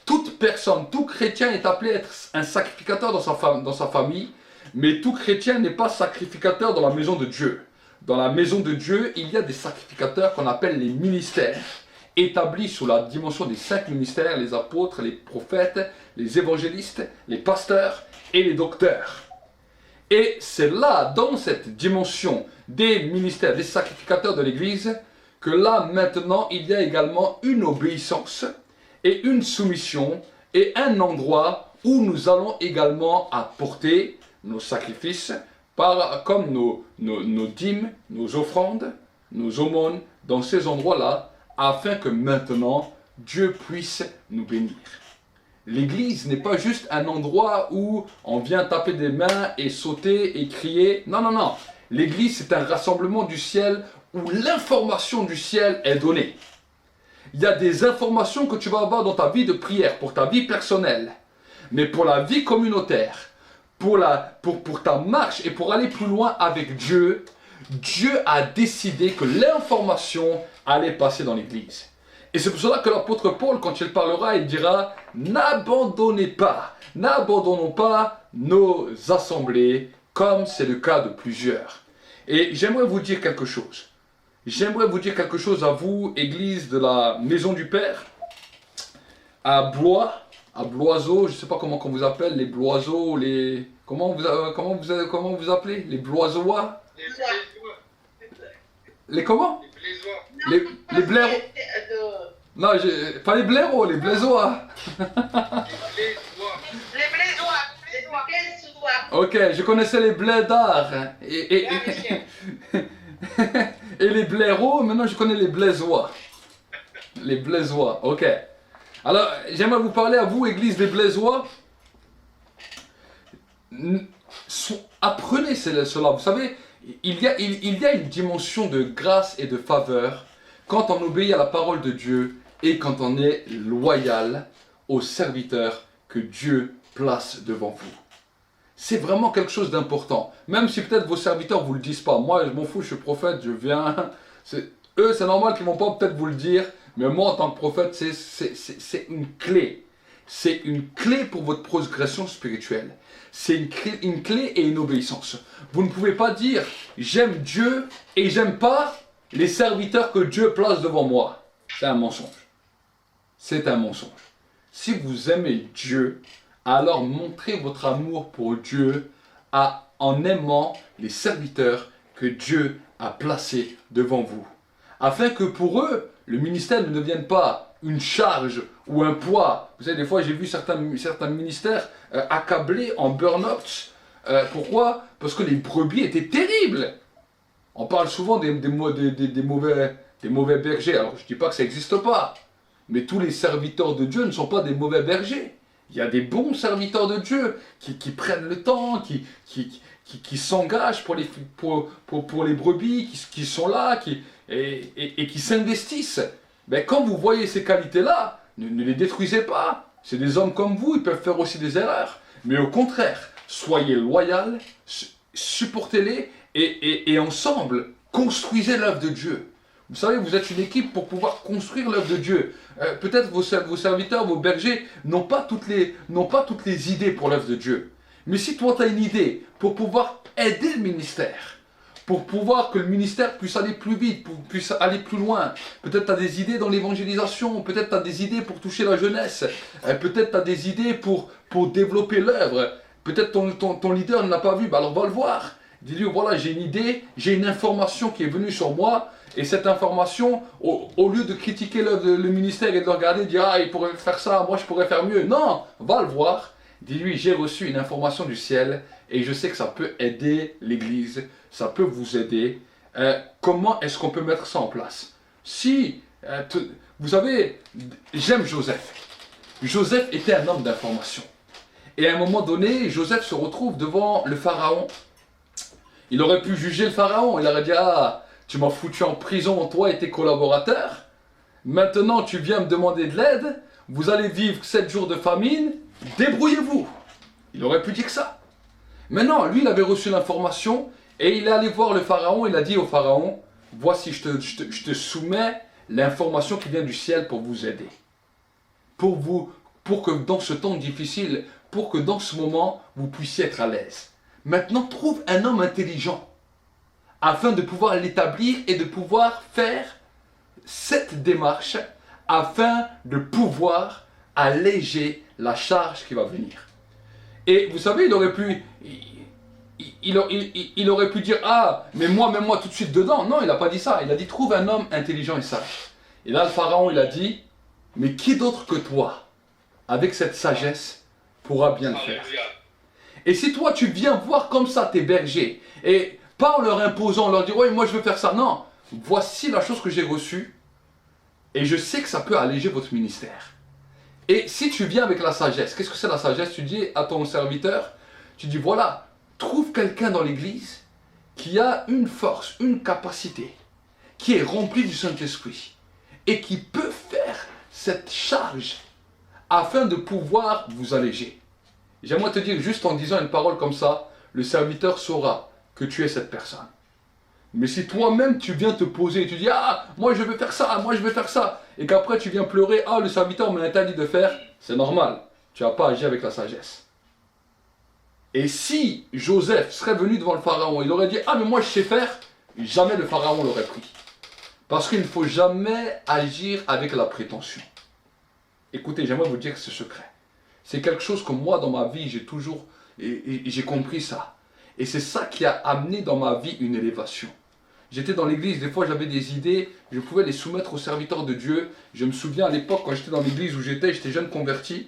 Toute personne, tout chrétien est appelé à être un sacrificateur dans sa famille, mais tout chrétien n'est pas sacrificateur dans la maison de Dieu. Dans la maison de Dieu, il y a des sacrificateurs qu'on appelle les ministères, établis sous la dimension des 5 ministères, les apôtres, les prophètes, les évangélistes, les pasteurs et les docteurs. Et c'est là, dans cette dimension des ministères, des sacrificateurs de l'Église, que là, maintenant, il y a également une obéissance et une soumission et un endroit où nous allons également apporter nos sacrifices, comme nos dîmes, nos offrandes, nos aumônes, dans ces endroits-là, afin que maintenant, Dieu puisse nous bénir. L'église n'est pas juste un endroit où on vient taper des mains et sauter et crier. Non, non, non. L'église, c'est un rassemblement du ciel où l'information du ciel est donnée. Il y a des informations que tu vas avoir dans ta vie de prière, pour ta vie personnelle, mais pour la vie communautaire, pour ta marche et pour aller plus loin avec Dieu, Dieu a décidé que l'information allait passer dans l'église. Et c'est pour cela que l'apôtre Paul, quand il parlera, il dira « N'abandonnons pas nos assemblées, comme c'est le cas de plusieurs. » Et j'aimerais vous dire quelque chose. J'aimerais vous dire quelque chose à vous, église de la Maison du Père, à Blois, à Bloiseau, je ne sais pas comment on vous appelle, les Bloiseaux, les... Comment vous appelez? Les Bloisois? Les comment? Les Blairois. Non, pas les blaireaux, les blaisois. Les Blésois. Les Blésois. Les Blésois. Ok, je connaissais les blédards Ah, monsieur. et les blaireaux, maintenant je connais les blaisois. Les blaisois, ok. Alors, j'aimerais vous parler à vous, Église des blaisois. Apprenez cela. Vous savez, il y a une dimension de grâce et de faveur quand on obéit à la parole de Dieu et quand on est loyal aux serviteurs que Dieu place devant vous. C'est vraiment quelque chose d'important. Même si peut-être vos serviteurs ne vous le disent pas. Moi, je m'en fous, je suis prophète, je viens. Eux, c'est normal qu'ils ne vont pas peut-être vous le dire. Mais moi, en tant que prophète, c'est une clé. C'est une clé pour votre progression spirituelle. C'est une clé et une obéissance. Vous ne pouvez pas dire « j'aime Dieu et j'aime pas les serviteurs que Dieu place devant moi ». C'est un mensonge. C'est un mensonge. Si vous aimez Dieu, alors montrez votre amour pour Dieu en aimant les serviteurs que Dieu a placés devant vous. Afin que pour eux, le ministère ne devienne pas une charge ou un poids. Vous savez, des fois, j'ai vu certains ministères accablés en burn-out. Pourquoi? Parce que les brebis étaient terribles. On parle souvent des mauvais bergers. Alors, je ne dis pas que ça n'existe pas. Mais tous les serviteurs de Dieu ne sont pas des mauvais bergers. Il y a des bons serviteurs de Dieu qui prennent le temps, qui s'engagent pour les brebis, qui sont là, et qui s'investissent. Ben, quand vous voyez ces qualités-là, ne les détruisez pas. C'est des hommes comme vous, ils peuvent faire aussi des erreurs. Mais au contraire, soyez loyal, supportez-les et ensemble, construisez l'œuvre de Dieu. Vous savez, vous êtes une équipe pour pouvoir construire l'œuvre de Dieu. Peut-être vos serviteurs, vos bergers n'ont pas toutes les idées pour l'œuvre de Dieu. Mais si toi tu as une idée pour pouvoir aider le ministère, pour pouvoir que le ministère puisse aller plus vite, puisse aller plus loin. Peut-être tu as des idées dans l'évangélisation, peut-être tu as des idées pour toucher la jeunesse, peut-être tu as des idées pour développer l'œuvre. Peut-être ton leader ne l'a pas vu, bah alors va le voir. Dis-lui, voilà, j'ai une idée, j'ai une information qui est venue sur moi, et cette information, au lieu de critiquer le ministère et de le regarder, de dire, ah, il pourrait faire ça, moi je pourrais faire mieux. Non, va le voir. Dis-lui, j'ai reçu une information du ciel, et je sais que ça peut aider l'Église, ça peut vous aider. Comment est-ce qu'on peut mettre ça en place? Vous savez, j'aime Joseph. Joseph était un homme d'information. Et à un moment donné, Joseph se retrouve devant le pharaon. Il aurait pu juger le pharaon. Il aurait dit, ah, tu m'as foutu en prison, toi et tes collaborateurs. Maintenant, tu viens me demander de l'aide. Vous allez vivre 7 jours de famine. Débrouillez-vous. Il aurait pu dire ça. Maintenant, lui, il avait reçu l'information et il est allé voir le pharaon. Il a dit au pharaon, voici, je te soumets l'information qui vient du ciel pour vous aider. Pour que dans ce temps difficile, pour que dans ce moment, vous puissiez être à l'aise. Maintenant, trouve un homme intelligent afin de pouvoir l'établir et de pouvoir faire cette démarche afin de pouvoir alléger la charge qui va venir. Et vous savez, il aurait pu dire, ah, mais moi tout de suite dedans. Non, il n'a pas dit ça. Il a dit, trouve un homme intelligent et sage. Et là, le pharaon, il a dit, mais qui d'autre que toi, avec cette sagesse, pourra bien le faire? Et si toi, tu viens voir comme ça tes bergers, et pas en leur imposant, en leur disant, ouais, moi je veux faire ça. Non, voici la chose que j'ai reçue, et je sais que ça peut alléger votre ministère. Et si tu viens avec la sagesse, qu'est-ce que c'est la sagesse? Tu dis à ton serviteur, tu dis, voilà, trouve quelqu'un dans l'église qui a une force, une capacité, qui est rempli du Saint-Esprit, et qui peut faire cette charge afin de pouvoir vous alléger. J'aimerais te dire, juste en disant une parole comme ça, le serviteur saura que tu es cette personne. Mais si toi-même tu viens te poser et tu dis, ah, moi je veux faire ça, moi je veux faire ça, et qu'après tu viens pleurer, ah, le serviteur m'a interdit de faire, c'est normal, tu n'as pas agi avec la sagesse. Et si Joseph serait venu devant le pharaon, il aurait dit, ah, mais moi je sais faire, jamais le pharaon l'aurait pris. Parce qu'il ne faut jamais agir avec la prétention. Écoutez, j'aimerais vous dire ce secret. C'est quelque chose que moi, dans ma vie, j'ai compris ça. Et c'est ça qui a amené dans ma vie une élévation. j'étais dans l'église, des fois j'avais des idées, je pouvais les soumettre aux serviteurs de Dieu. Je me souviens à l'époque quand j'étais dans l'église où j'étais jeune converti.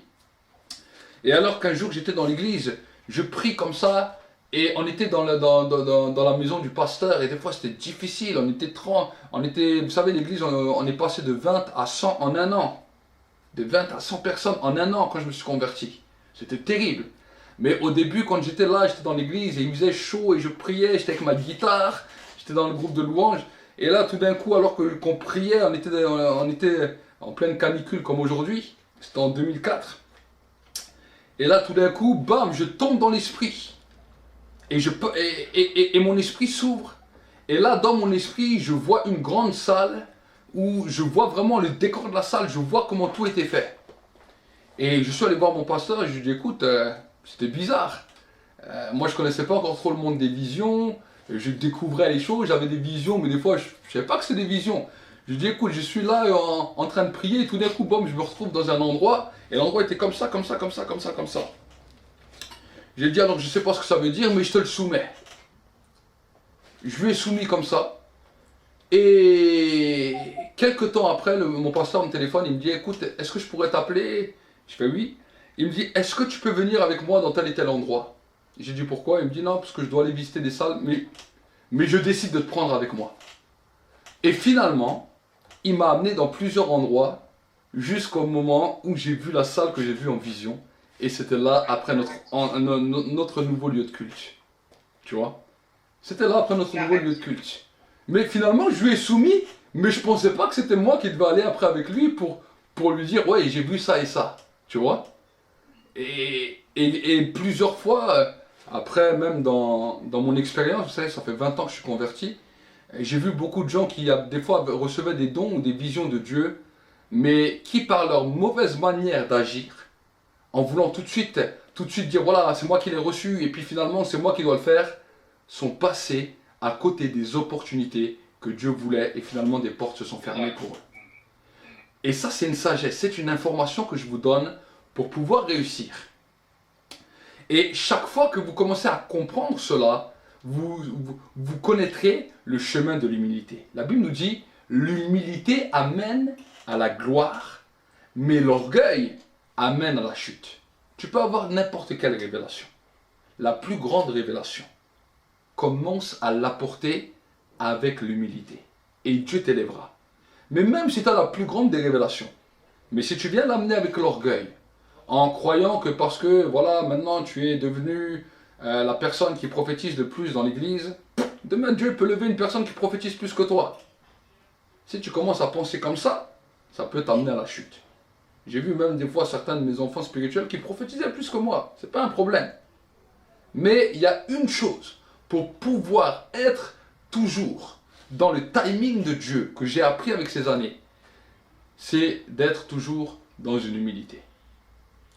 Et alors qu'un jour j'étais dans l'église, je prie comme ça, et on était dans la maison du pasteur, et des fois c'était difficile, vous savez l'église, on est passé de 20 à 100 en un an. De 20 à 100 personnes en un an quand je me suis converti. C'était terrible. Mais au début, quand j'étais là, j'étais dans l'église et il faisait chaud et je priais, j'étais avec ma guitare, j'étais dans le groupe de louanges. Et là, tout d'un coup, alors qu'on priait, on était en pleine canicule comme aujourd'hui. C'était en 2004. Et là, tout d'un coup, bam, je tombe dans l'esprit. Et mon esprit s'ouvre. Et là, dans mon esprit, je vois une grande salle où je vois vraiment le décor de la salle, je vois comment tout était fait. Et je suis allé voir mon pasteur et je lui ai dit, écoute, c'était bizarre. Moi, je ne connaissais pas encore trop le monde des visions, je découvrais les choses, j'avais des visions, mais des fois, je ne savais pas que c'était des visions. Je lui ai dit, écoute, je suis là en train de prier, et tout d'un coup, boum, je me retrouve dans un endroit, et l'endroit était comme ça, comme ça, comme ça, comme ça, comme ça. J'ai dit, alors, je ne sais pas ce que ça veut dire, mais je te le soumets. Je lui ai soumis comme ça. Et quelques temps après, mon pasteur me téléphone, il me dit, écoute, est-ce que je pourrais t'appeler? Je fais oui. Il me dit, est-ce que tu peux venir avec moi dans tel et tel endroit? J'ai dit, pourquoi? Il me dit, non, parce que je dois aller visiter des salles, mais je décide de te prendre avec moi. Et finalement, il m'a amené dans plusieurs endroits, jusqu'au moment où j'ai vu la salle que j'ai vue en vision. Et c'était là, après notre nouveau lieu de culte. Tu vois? C'était là, après notre nouveau lieu de culte. Mais finalement, je lui ai soumis, mais je ne pensais pas que c'était moi qui devais aller après avec lui pour lui dire, ouais, j'ai vu ça et ça, tu vois. Et plusieurs fois, après, même dans mon expérience, vous savez, ça fait 20 ans que je suis converti, j'ai vu beaucoup de gens qui, des fois, recevaient des dons ou des visions de Dieu, mais qui, par leur mauvaise manière d'agir, en voulant tout de suite dire, voilà, c'est moi qui l'ai reçu, et puis finalement, c'est moi qui dois le faire, sont passés à côté des opportunités que Dieu voulait et finalement des portes se sont fermées pour eux. Et ça, c'est une sagesse, c'est une information que je vous donne pour pouvoir réussir. Et chaque fois que vous commencez à comprendre cela, vous connaîtrez le chemin de l'humilité. La Bible nous dit, l'humilité amène à la gloire, mais l'orgueil amène à la chute. Tu peux avoir n'importe quelle révélation. La plus grande révélation, commence à l'apporter avec l'humilité. Et Dieu t'élèvera. Mais même si tu as la plus grande des révélations, mais si tu viens l'amener avec l'orgueil, en croyant que parce que, voilà, maintenant tu es devenu la personne qui prophétise le plus dans l'église, demain Dieu peut lever une personne qui prophétise plus que toi. Si tu commences à penser comme ça peut t'amener à la chute. J'ai vu même des fois certains de mes enfants spirituels qui prophétisaient plus que moi. C'est pas un problème. Mais il y a une chose, pour pouvoir être toujours dans le timing de Dieu que j'ai appris avec ces années, c'est d'être toujours dans une humilité.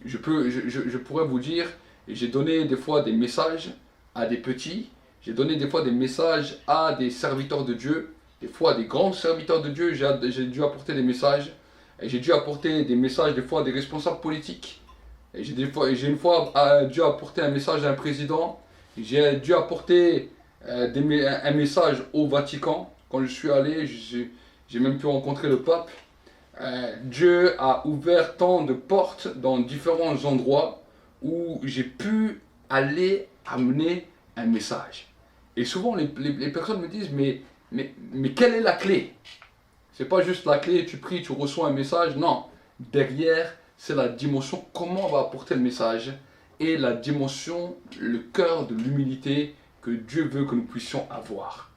Je pourrais vous dire, j'ai donné des fois des messages à des petits, j'ai donné des fois des messages à des serviteurs de Dieu, des fois à des grands serviteurs de Dieu, j'ai dû apporter des messages, et j'ai dû apporter des messages des fois à des responsables politiques, et j'ai une fois dû apporter un message à un président. J'ai dû apporter un message au Vatican. Quand je suis allé, j'ai même pu rencontrer le pape. Dieu a ouvert tant de portes dans différents endroits où j'ai pu aller amener un message. Et souvent, les personnes me disent, mais quelle est la clé? C'est pas juste la clé, tu pries, tu reçois un message. Non, derrière, c'est la dimension, comment on va apporter le message, et la dimension, le cœur de l'humilité que Dieu veut que nous puissions avoir.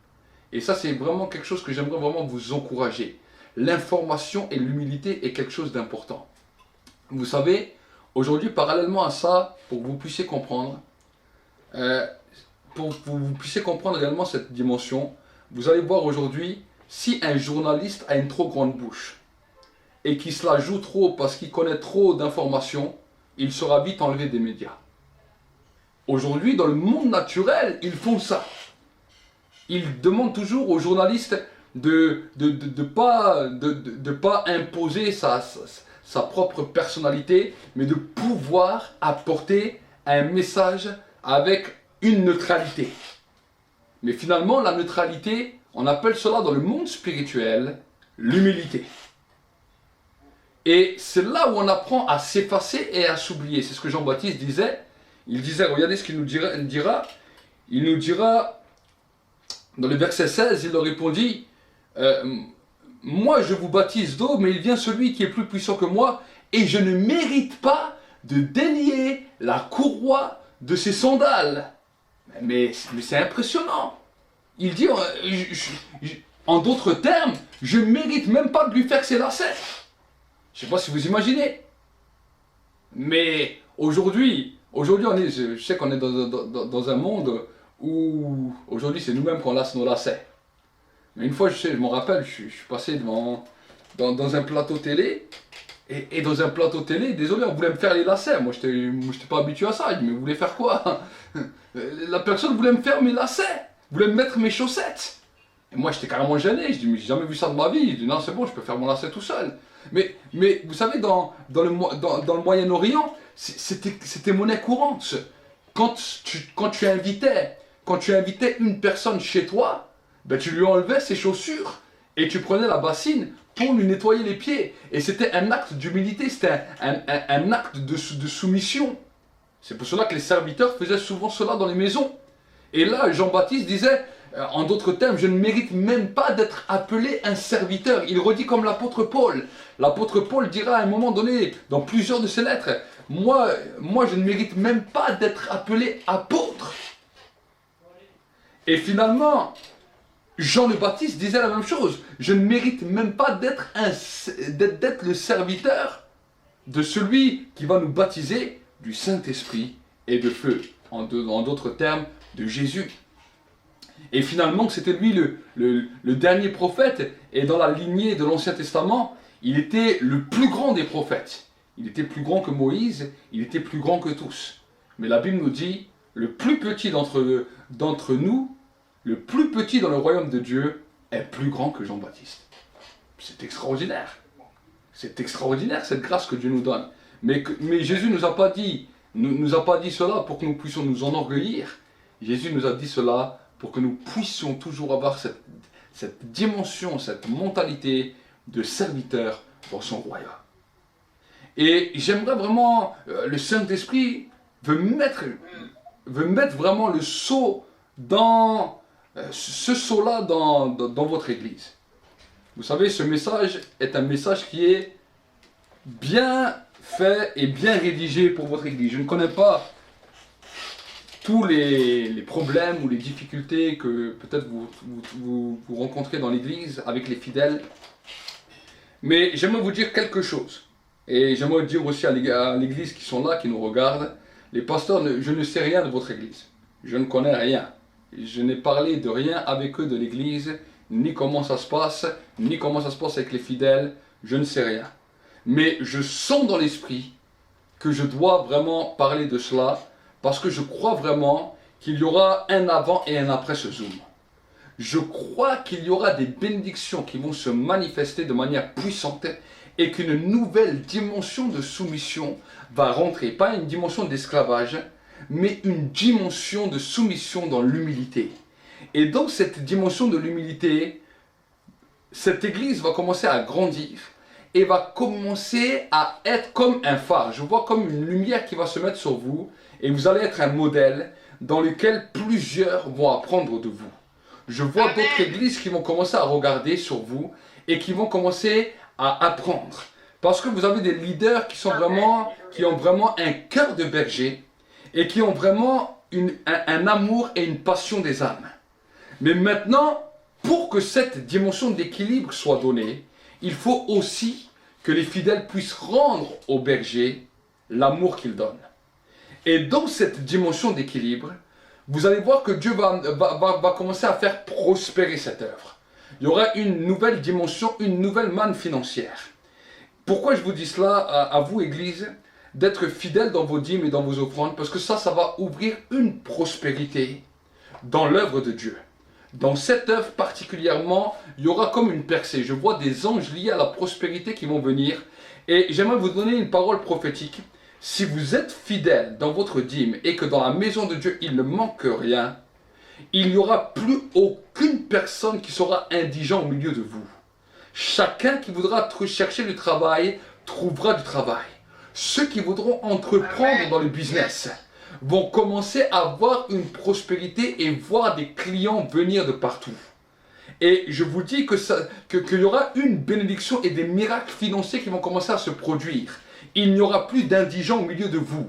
Et ça, c'est vraiment quelque chose que j'aimerais vraiment vous encourager. L'information et l'humilité est quelque chose d'important. Vous savez, aujourd'hui, parallèlement à ça, pour que vous puissiez comprendre, réellement cette dimension, vous allez voir aujourd'hui, si un journaliste a une trop grande bouche, et qui se la joue trop parce qu'il connaît trop d'informations, il sera vite enlevé des médias. Aujourd'hui, dans le monde naturel, ils font ça. Ils demandent toujours aux journalistes de pas imposer sa propre personnalité, mais de pouvoir apporter un message avec une neutralité. Mais finalement, la neutralité, On appelle cela dans le monde spirituel l'humilité. Et c'est là où on apprend à s'effacer et à s'oublier. C'est ce que Jean-Baptiste disait. Il disait, regardez ce qu'il nous dira. Il nous dira, dans le verset 16, il leur répondit, moi je vous baptise d'eau, mais il vient celui qui est plus puissant que moi, et je ne mérite pas de délier la courroie de ses sandales. Mais c'est impressionnant. Il dit, en d'autres termes, je ne mérite même pas de lui faire ses lacets. Je ne sais pas si vous imaginez. Mais aujourd'hui, je sais qu'on est dans un monde où aujourd'hui c'est nous-mêmes qu'on lace nos lacets. Mais une fois, je me rappelle, je suis passé dans un plateau télé. Et dans un plateau télé, désolé, on voulait me faire les lacets. Moi, je n'étais pas habitué à ça. Je dis, mais vous voulez faire quoi? La personne voulait me faire mes lacets, voulait me mettre mes chaussettes. Et moi, j'étais carrément gêné. Je dis, mais j'ai jamais vu ça de ma vie. Je dis, non, c'est bon, je peux faire mon lacet tout seul. Mais vous savez, dans le Moyen-Orient, c'était monnaie courante. Quand tu invitais une personne chez toi, ben, tu lui enlevais ses chaussures et tu prenais la bassine pour lui nettoyer les pieds. Et c'était un acte d'humilité, c'était un acte de soumission. C'est pour cela que les serviteurs faisaient souvent cela dans les maisons. Et là, Jean-Baptiste disait, en d'autres termes, je ne mérite même pas d'être appelé un serviteur. Il redit comme l'apôtre Paul. L'apôtre Paul dira à un moment donné, dans plusieurs de ses lettres, moi je ne mérite même pas d'être appelé apôtre. Et finalement, Jean le Baptiste disait la même chose. Je ne mérite même pas d'être le serviteur de celui qui va nous baptiser du Saint-Esprit et de feu. En d'autres termes, de Jésus. Et finalement, c'était lui le dernier prophète. Et dans la lignée de l'Ancien Testament, il était le plus grand des prophètes. Il était plus grand que Moïse, il était plus grand que tous. Mais la Bible nous dit, le plus petit d'entre nous, le plus petit dans le royaume de Dieu, est plus grand que Jean-Baptiste. C'est extraordinaire. C'est extraordinaire cette grâce que Dieu nous donne. Mais Jésus nous a pas dit cela pour que nous puissions nous enorgueillir. Jésus nous a dit cela pour que nous puissions toujours avoir cette dimension, cette mentalité de serviteur dans son royaume. Et j'aimerais vraiment, le Saint-Esprit veut mettre vraiment le sceau dans ce sceau-là dans votre église. Vous savez, ce message est un message qui est bien fait et bien rédigé pour votre église. Je ne connais pas tous les problèmes ou les difficultés que peut-être vous rencontrez dans l'église avec les fidèles. Mais j'aimerais vous dire quelque chose. Et j'aimerais dire aussi à l'église qui sont là, qui nous regardent, les pasteurs, je ne sais rien de votre église. Je ne connais rien. Je n'ai parlé de rien avec eux de l'église, ni comment ça se passe, ni comment ça se passe avec les fidèles. Je ne sais rien. Mais je sens dans l'esprit que je dois vraiment parler de cela, parce que je crois vraiment qu'il y aura un avant et un après ce Zoom. Je crois qu'il y aura des bénédictions qui vont se manifester de manière puissante et qu'une nouvelle dimension de soumission va rentrer. Pas une dimension d'esclavage, mais une dimension de soumission dans l'humilité. Et dans cette dimension de l'humilité, cette église va commencer à grandir et va commencer à être comme un phare. Je vois comme une lumière qui va se mettre sur vous et vous allez être un modèle dans lequel plusieurs vont apprendre de vous. Je vois d'autres églises qui vont commencer à regarder sur vous et qui vont commencer à apprendre. Parce que vous avez des leaders qui ont vraiment un cœur de berger et qui ont vraiment un amour et une passion des âmes. Mais maintenant, pour que cette dimension d'équilibre soit donnée, il faut aussi que les fidèles puissent rendre au berger l'amour qu'il donne. Et dans cette dimension d'équilibre, vous allez voir que Dieu va commencer à faire prospérer cette œuvre. Il y aura une nouvelle dimension, une nouvelle manne financière. Pourquoi je vous dis cela à vous, Église, d'être fidèle dans vos dîmes et dans vos offrandes? Parce que ça va ouvrir une prospérité dans l'œuvre de Dieu. Dans cette œuvre particulièrement, il y aura comme une percée. Je vois des anges liés à la prospérité qui vont venir. Et j'aimerais vous donner une parole prophétique. Si vous êtes fidèle dans votre dîme et que dans la maison de Dieu, il ne manque rien, il n'y aura plus aucune personne qui sera indigent au milieu de vous. Chacun qui voudra chercher du travail trouvera du travail. Ceux qui voudront entreprendre dans le business vont commencer à voir une prospérité et voir des clients venir de partout. Et je vous dis qu'il y aura une bénédiction et des miracles financiers qui vont commencer à se produire. Il n'y aura plus d'indigents au milieu de vous.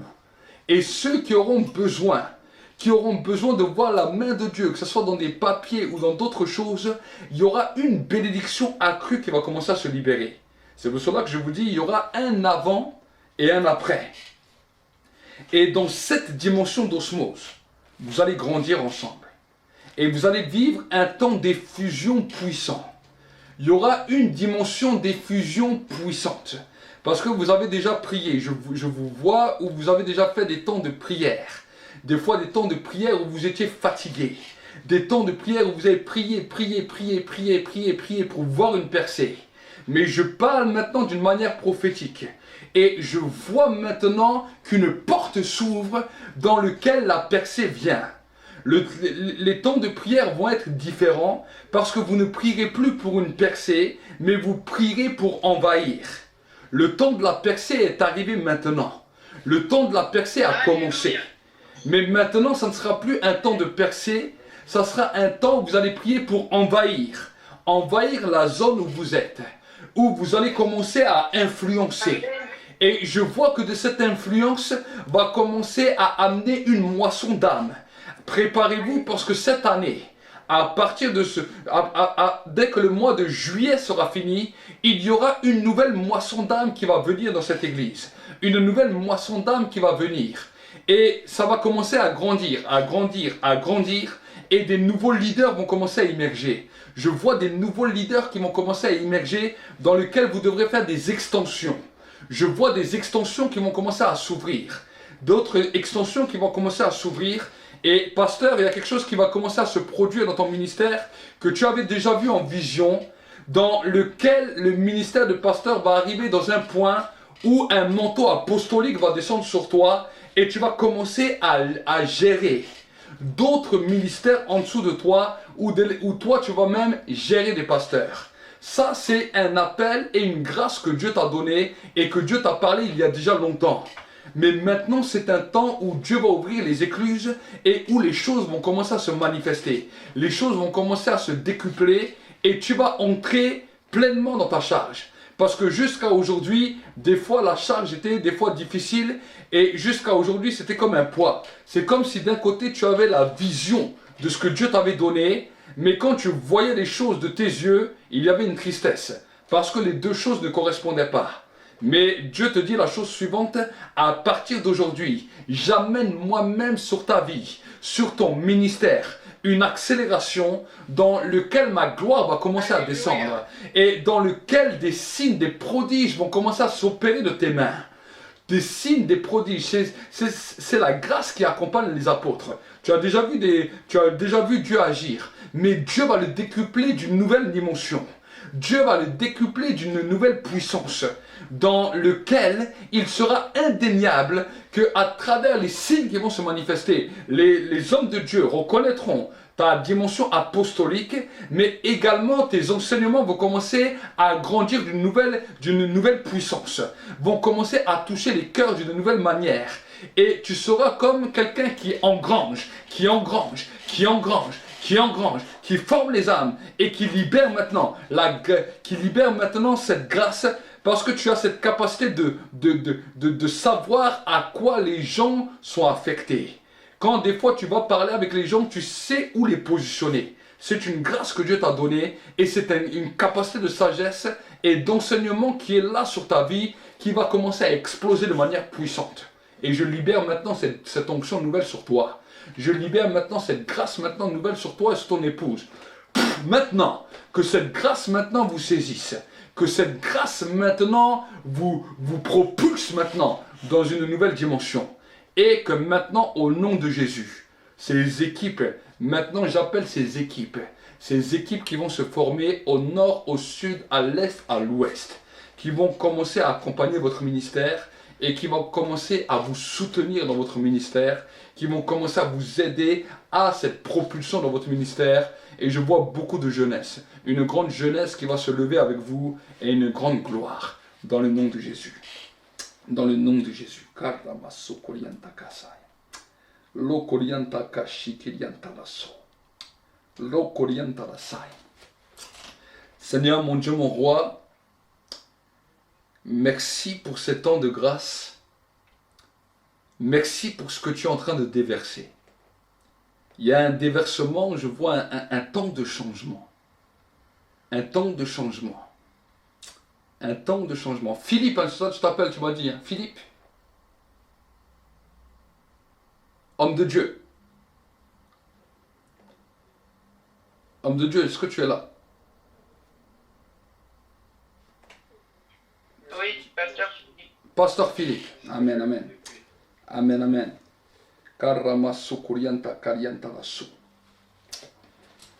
Et ceux qui auront besoin de voir la main de Dieu, que ce soit dans des papiers ou dans d'autres choses, il y aura une bénédiction accrue qui va commencer à se libérer. C'est pour cela que je vous dis, il y aura un avant et un après. Et dans cette dimension d'osmose, vous allez grandir ensemble. Et vous allez vivre un temps d'effusion puissant. Il y aura une dimension d'effusion puissante. Parce que vous avez déjà prié, je vous vois, où vous avez déjà fait des temps de prière. Des fois des temps de prière où vous étiez fatigué. Des temps de prière où vous avez prié pour voir une percée. Mais je parle maintenant d'une manière prophétique. Et je vois maintenant qu'une porte s'ouvre dans laquelle la percée vient. Les temps de prière vont être différents parce que vous ne prierez plus pour une percée, mais vous prierez pour envahir. Le temps de la percée est arrivé maintenant. Le temps de la percée a commencé. Mais maintenant, ça ne sera plus un temps de percée, ça sera un temps où vous allez prier pour envahir. Envahir la zone où vous êtes, où vous allez commencer à influencer. Et je vois que de cette influence va commencer à amener une moisson d'âme. Préparez-vous parce que cette année, à partir de dès que le mois de juillet sera fini, il y aura une nouvelle moisson d'âme qui va venir dans cette église. Une nouvelle moisson d'âme qui va venir. Et ça va commencer à grandir, et des nouveaux leaders vont commencer à émerger. Je vois des nouveaux leaders qui vont commencer à émerger dans lesquels vous devrez faire des extensions. Je vois des extensions qui vont commencer à s'ouvrir. D'autres extensions qui vont commencer à s'ouvrir. Et pasteur, il y a quelque chose qui va commencer à se produire dans ton ministère que tu avais déjà vu en vision, dans lequel le ministère de pasteur va arriver dans un point où un manteau apostolique va descendre sur toi et tu vas commencer à gérer d'autres ministères en dessous de toi ou toi tu vas même gérer des pasteurs. Ça, c'est un appel et une grâce que Dieu t'a donné et que Dieu t'a parlé il y a déjà longtemps. Mais maintenant, c'est un temps où Dieu va ouvrir les écluses et où les choses vont commencer à se manifester. Les choses vont commencer à se décupler et tu vas entrer pleinement dans ta charge. Parce que jusqu'à aujourd'hui, des fois la charge était des fois difficile et jusqu'à aujourd'hui, c'était comme un poids. C'est comme si d'un côté, tu avais la vision de ce que Dieu t'avait donné, mais quand tu voyais les choses de tes yeux, il y avait une tristesse. Parce que les deux choses ne correspondaient pas. Mais Dieu te dit la chose suivante, à partir d'aujourd'hui, j'amène moi-même sur ta vie, sur ton ministère, une accélération dans lequel ma gloire va commencer à descendre et dans lequel des signes, des prodiges vont commencer à s'opérer de tes mains. Des signes, des prodiges, c'est la grâce qui accompagne les apôtres. Tu as déjà vu Dieu agir, mais Dieu va le décupler d'une nouvelle dimension. Dieu va le décupler d'une nouvelle puissance dans lequel il sera indéniable qu'à travers les signes qui vont se manifester, les hommes de Dieu reconnaîtront ta dimension apostolique, mais également tes enseignements vont commencer à grandir d'une nouvelle puissance, vont commencer à toucher les cœurs d'une nouvelle manière. Et tu seras comme quelqu'un qui engrange, qui forme les âmes et qui libère maintenant cette grâce parce que tu as cette capacité de savoir à quoi les gens sont affectés. Quand des fois tu vas parler avec les gens, tu sais où les positionner. C'est une grâce que Dieu t'a donnée et c'est une capacité de sagesse et d'enseignement qui est là sur ta vie qui va commencer à exploser de manière puissante. Et je libère maintenant cette onction nouvelle sur toi. Je libère maintenant cette grâce maintenant nouvelle sur toi et sur ton épouse. Maintenant, que cette grâce maintenant vous saisisse. Que cette grâce maintenant vous propulse maintenant dans une nouvelle dimension. Et que maintenant, au nom de Jésus, ces équipes, maintenant j'appelle ces équipes qui vont se former au nord, au sud, à l'est, à l'ouest, qui vont commencer à accompagner votre ministère et qui vont commencer à vous soutenir dans votre ministère, qui vont commencer à vous aider à cette propulsion dans votre ministère. Et je vois beaucoup de jeunesse, une grande jeunesse qui va se lever avec vous et une grande gloire dans le nom de Jésus. Dans le nom de Jésus. Seigneur, mon Dieu, mon roi, merci pour ces temps de grâce. Merci pour ce que tu es en train de déverser. Il y a un déversement, je vois un temps de changement. Un temps de changement. Un temps de changement. Philippe, c'est ça que je t'appelle, tu m'as dit, hein? Philippe. Homme de Dieu. Homme de Dieu, est-ce que tu es là? Oui, pasteur. Pasteur Philippe. Amen, amen. Amen, amen.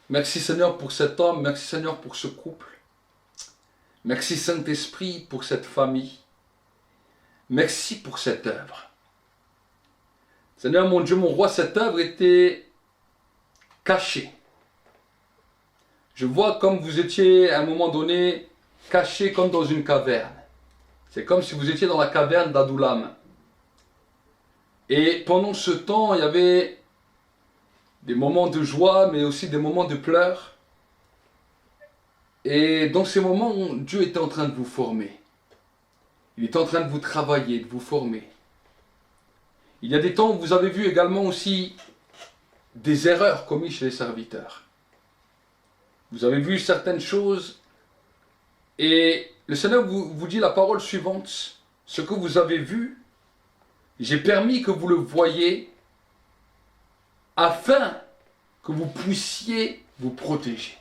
Merci Seigneur pour cet homme, merci Seigneur pour ce couple. Merci Saint-Esprit pour cette famille. Merci pour cette œuvre. Seigneur mon Dieu, mon roi, cette œuvre était cachée. Je vois comme vous étiez à un moment donné caché comme dans une caverne. C'est comme si vous étiez dans la caverne d'Adoulam. Et pendant ce temps, il y avait des moments de joie, mais aussi des moments de pleurs. Et dans ces moments, Dieu était en train de vous former. Il était en train de vous travailler, de vous former. Il y a des temps où vous avez vu également aussi des erreurs commises chez les serviteurs. Vous avez vu certaines choses et le Seigneur vous dit la parole suivante. Ce que vous avez vu, j'ai permis que vous le voyiez afin que vous puissiez vous protéger.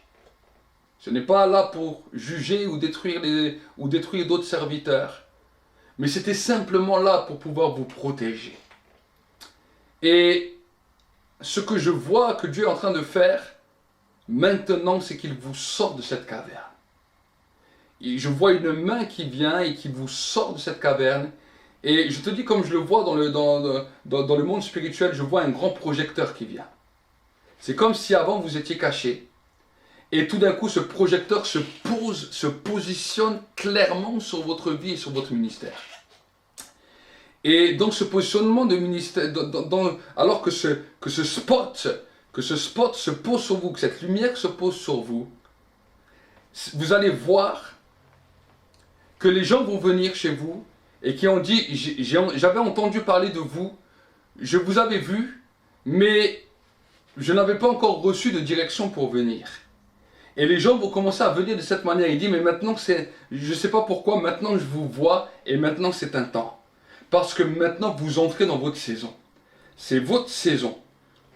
Ce n'est pas là pour juger ou détruire d'autres serviteurs, mais c'était simplement là pour pouvoir vous protéger. Et ce que je vois que Dieu est en train de faire maintenant, c'est qu'il vous sort de cette caverne. Et je vois une main qui vient et qui vous sort de cette caverne. Et je te dis, comme je le vois dans le monde spirituel, je vois un grand projecteur qui vient. C'est comme si avant vous étiez caché. Et tout d'un coup, ce projecteur se positionne clairement sur votre vie et sur votre ministère. Et donc ce positionnement de ministère, alors que ce spot se pose sur vous, que cette lumière se pose sur vous, vous allez voir que les gens vont venir chez vous et qui ont dit, j'avais entendu parler de vous, je vous avais vu, mais je n'avais pas encore reçu de direction pour venir. Et les gens vont commencer à venir de cette manière. Ils disent, mais maintenant, je ne sais pas pourquoi, maintenant je vous vois et maintenant c'est un temps. Parce que maintenant vous entrez dans votre saison. C'est votre saison.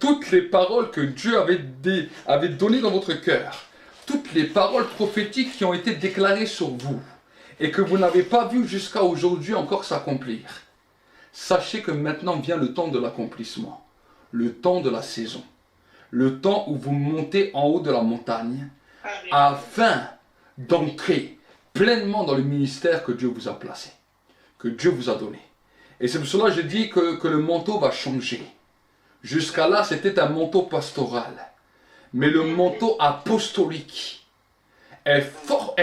Toutes les paroles que Dieu avait données dans votre cœur, toutes les paroles prophétiques qui ont été déclarées sur vous et que vous n'avez pas vu jusqu'à aujourd'hui encore s'accomplir. Sachez que maintenant vient le temps de l'accomplissement, le temps de la saison, le temps où vous montez en haut de la montagne afin d'entrer pleinement dans le ministère que Dieu vous a placé, que Dieu vous a donné. Et c'est pour cela que je dis que le manteau va changer. Jusqu'à là, c'était un manteau pastoral. Mais le manteau apostolique est fort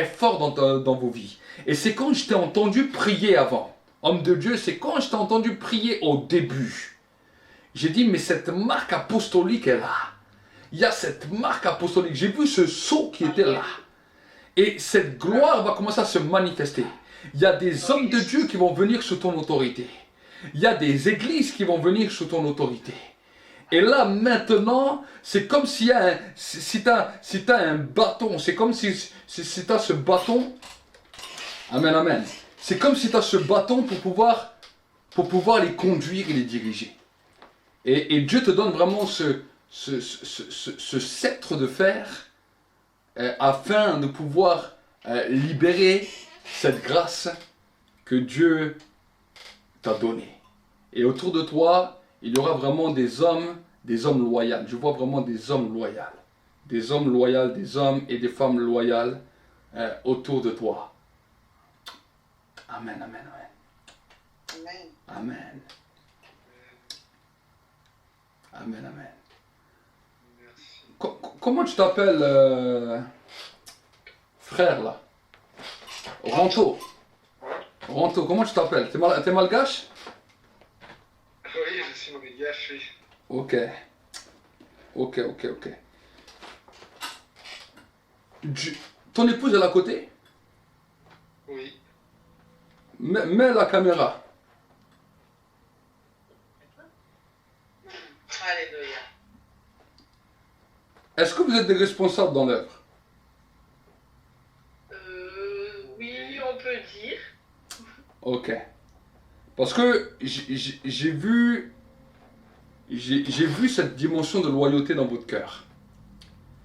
dans vos vies. Et c'est quand je t'ai entendu prier avant, homme de Dieu, c'est quand je t'ai entendu prier au début. J'ai dit, mais cette marque apostolique est là. Il y a cette marque apostolique. J'ai vu ce sceau qui était là. Et cette gloire va commencer à se manifester. Il y a des hommes de Dieu qui vont venir sous ton autorité. Il y a des églises qui vont venir sous ton autorité. Et là, maintenant, c'est comme si tu as un bâton. C'est comme si tu as ce bâton. Amen, amen. C'est comme si tu as ce bâton pour pouvoir les conduire et les diriger. Et Dieu te donne vraiment ce sceptre de fer afin de pouvoir libérer cette grâce que Dieu t'a donnée. Et autour de toi, il y aura vraiment des hommes loyaux. Je vois vraiment des hommes loyaux. Des hommes loyaux, des hommes et des femmes loyales autour de toi. Amen, amen, amen. Amen. Amen. Amen, amen. Comment tu t'appelles, frère, là? Ranto. Ranto, comment tu t'appelles? T'es malgache? Oui, je suis malgache, oui. Ok. Ok. Ton épouse est à côté? Oui. Mets la caméra. Alléluia. Est-ce que vous êtes des responsables dans l'œuvre? Oui, on peut dire. Ok. Parce que j'ai vu cette dimension de loyauté dans votre cœur.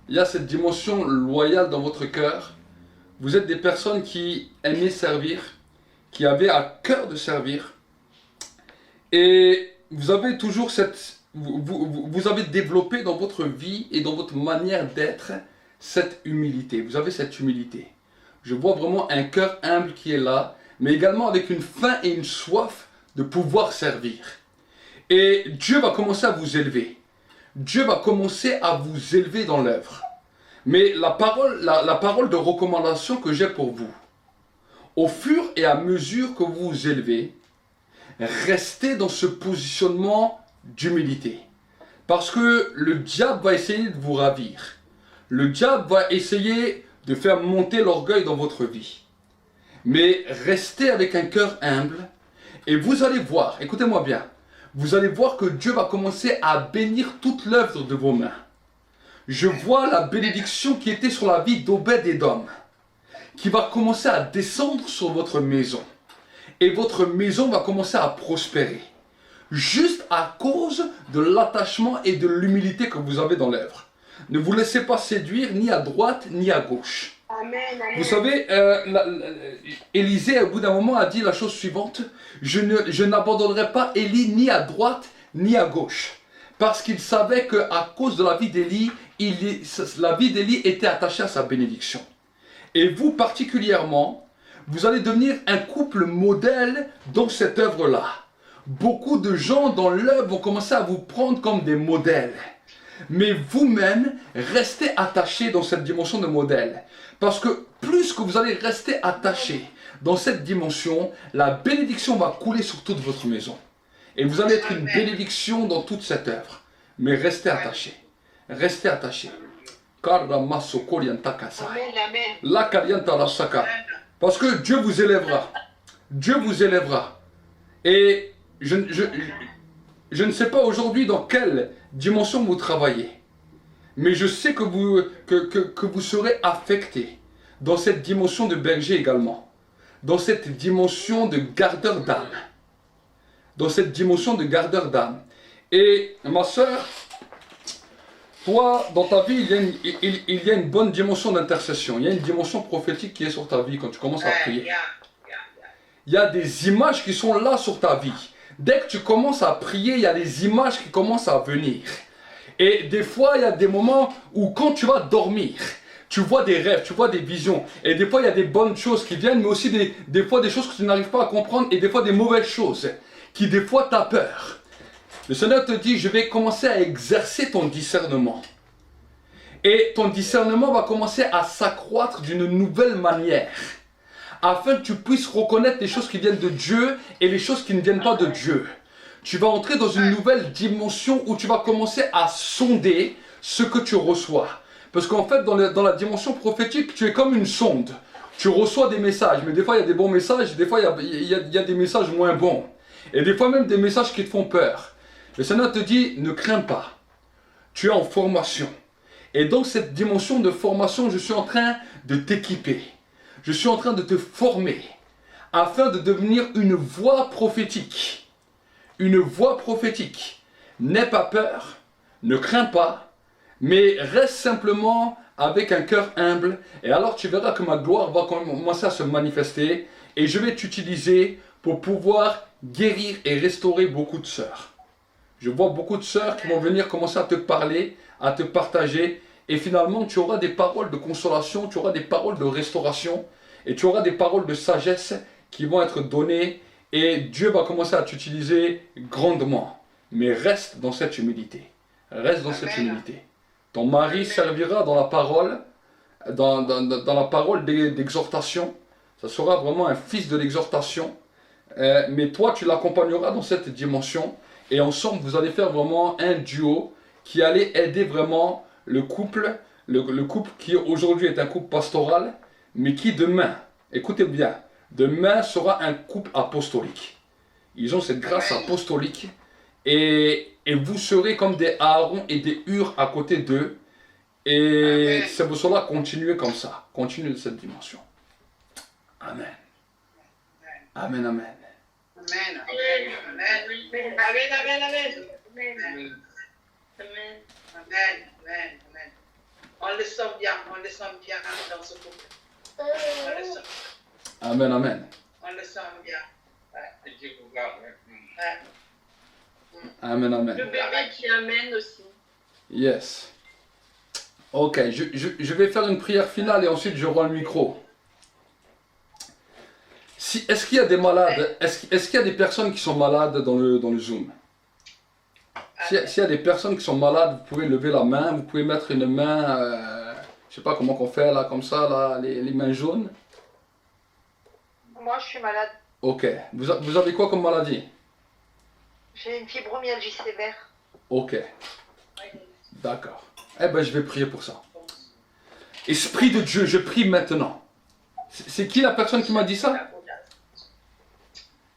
Il y a cette dimension loyale dans votre cœur. Vous êtes des personnes qui aimaient servir, qui avaient à cœur de servir. Et vous avez toujours vous avez développé dans votre vie et dans votre manière d'être cette humilité. Vous avez cette humilité. Je vois vraiment un cœur humble qui est là, mais également avec une faim et une soif de pouvoir servir. Et Dieu va commencer à vous élever. Dieu va commencer à vous élever dans l'œuvre. Mais la parole de recommandation que j'ai pour vous, au fur et à mesure que vous vous élevez, restez dans ce positionnement d'humilité. Parce que le diable va essayer de vous ravir. Le diable va essayer de faire monter l'orgueil dans votre vie. Mais restez avec un cœur humble et vous allez voir, écoutez-moi bien, vous allez voir que Dieu va commencer à bénir toute l'œuvre de vos mains. Je vois la bénédiction qui était sur la vie d'Obed-Édom, qui va commencer à descendre sur votre maison. Et votre maison va commencer à prospérer. Juste à cause de l'attachement et de l'humilité que vous avez dans l'œuvre. Ne vous laissez pas séduire ni à droite ni à gauche. Amen, amen. Vous savez, Élisée, au bout d'un moment, a dit la chose suivante. Je n'abandonnerai pas Élie ni à droite ni à gauche. Parce qu'il savait qu'à cause de la vie d'Élie, la vie d'Élie était attachée à sa bénédiction. Et vous particulièrement, vous allez devenir un couple modèle dans cette œuvre-là. Beaucoup de gens dans l'œuvre vont commencer à vous prendre comme des modèles. Mais vous-même, restez attachés dans cette dimension de modèle. Parce que plus que vous allez rester attachés dans cette dimension, la bénédiction va couler sur toute votre maison. Et vous allez être une bénédiction dans toute cette œuvre. Mais restez attachés. Restez attachés. Amen, amen. Parce que Dieu vous élèvera. Dieu vous élèvera. Et je ne sais pas aujourd'hui dans quelle dimension vous travaillez. Mais je sais que vous serez affecté dans cette dimension de berger également. Dans cette dimension de gardeur d'âme. Dans cette dimension de gardeur d'âme. Et ma soeur, toi, dans ta vie, il y a une bonne dimension d'intercession. Il y a une dimension prophétique qui est sur ta vie quand tu commences à prier. Il y a des images qui sont là sur ta vie. Dès que tu commences à prier, il y a des images qui commencent à venir. Et des fois, il y a des moments où quand tu vas dormir, tu vois des rêves, tu vois des visions. Et des fois, il y a des bonnes choses qui viennent, mais aussi des fois des choses que tu n'arrives pas à comprendre et des fois des mauvaises choses qui des fois t'as peur. Le Seigneur te dit, je vais commencer à exercer ton discernement. Et ton discernement va commencer à s'accroître d'une nouvelle manière. Afin que tu puisses reconnaître les choses qui viennent de Dieu et les choses qui ne viennent pas de Dieu. Tu vas entrer dans une nouvelle dimension où tu vas commencer à sonder ce que tu reçois. Parce qu'en fait, dans la dimension prophétique, tu es comme une sonde. Tu reçois des messages, mais des fois il y a des bons messages, des fois il y a des messages moins bons. Et des fois même des messages qui te font peur. Le Seigneur te dit, ne crains pas. Tu es en formation. Et dans cette dimension de formation, je suis en train de t'équiper. Je suis en train de te former afin de devenir une voix prophétique. Une voix prophétique. N'aie pas peur, ne crains pas, mais reste simplement avec un cœur humble. Et alors tu verras que ma gloire va commencer à se manifester et je vais t'utiliser pour pouvoir guérir et restaurer beaucoup de sœurs. Je vois beaucoup de sœurs qui vont venir commencer à te parler, à te partager. Et finalement, tu auras des paroles de consolation, tu auras des paroles de restauration. Et tu auras des paroles de sagesse qui vont être données. et Dieu va commencer à t'utiliser grandement. Mais reste dans cette humilité. Reste dans cette humilité. Ton mari servira dans la parole, dans la parole d'exhortation. Ça sera vraiment un fils de l'exhortation. Mais toi, tu l'accompagneras dans cette dimension. Et ensemble, vous allez faire vraiment un duo qui allait aider vraiment le couple qui aujourd'hui est un couple pastoral, mais qui demain, écoutez bien, demain sera un couple apostolique. Ils ont cette grâce apostolique et vous serez comme des Aaron et des Hur à côté d'eux. Et c'est pour cela continuez comme ça. Continuez de cette dimension. Amen. Amen, amen. Amen. Amen. Amen. Amen. Amen. Amen. On le sent bien dans ce couple. On le sent, Amen, amen. on le sent bien. Et Dieu vous garde. Amen, amen. Le bébé qui amène aussi. Yes. Ok, je vais faire une prière finale et ensuite je rends le micro. Est-ce qu'il y a des malades? Est-ce qu'il y a des personnes qui sont malades dans le Zoom? S'il y a des personnes qui sont malades, vous pouvez lever la main, vous pouvez mettre une main, je sais pas comment qu'on fait là, comme ça, là, les mains jaunes. Moi, je suis malade. Ok. Vous avez quoi comme maladie? J'ai une fibromyalgie sévère. Ok. D'accord. Eh ben, je vais prier pour ça. Esprit de Dieu, je prie maintenant. C'est qui la personne qui m'a dit ça?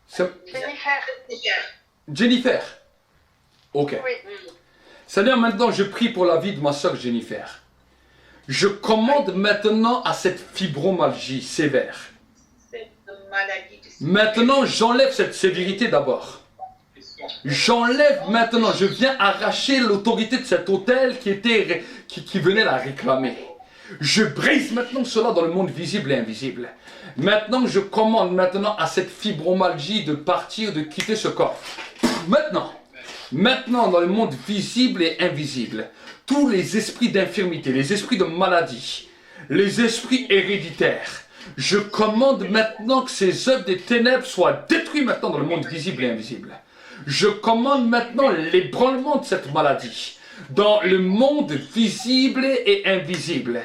C'est Jennifer. Jennifer. Ok. Oui. Seigneur, maintenant, je prie pour la vie de ma soeur Jennifer. Je commande maintenant à cette fibromyalgie sévère. Cette maladie de Maintenant, j'enlève cette sévérité d'abord. J'enlève maintenant, je viens arracher l'autorité de cet hôtel qui venait la réclamer. Je brise maintenant cela dans le monde visible et invisible. Maintenant, je commande maintenant à cette fibromyalgie de partir, de quitter ce corps. Maintenant, dans le monde visible et invisible, tous les esprits d'infirmité, les esprits de maladie, les esprits héréditaires, je commande maintenant que ces œuvres des ténèbres soient détruites maintenant dans le monde visible et invisible. Je commande maintenant l'ébranlement de cette maladie dans le monde visible et invisible.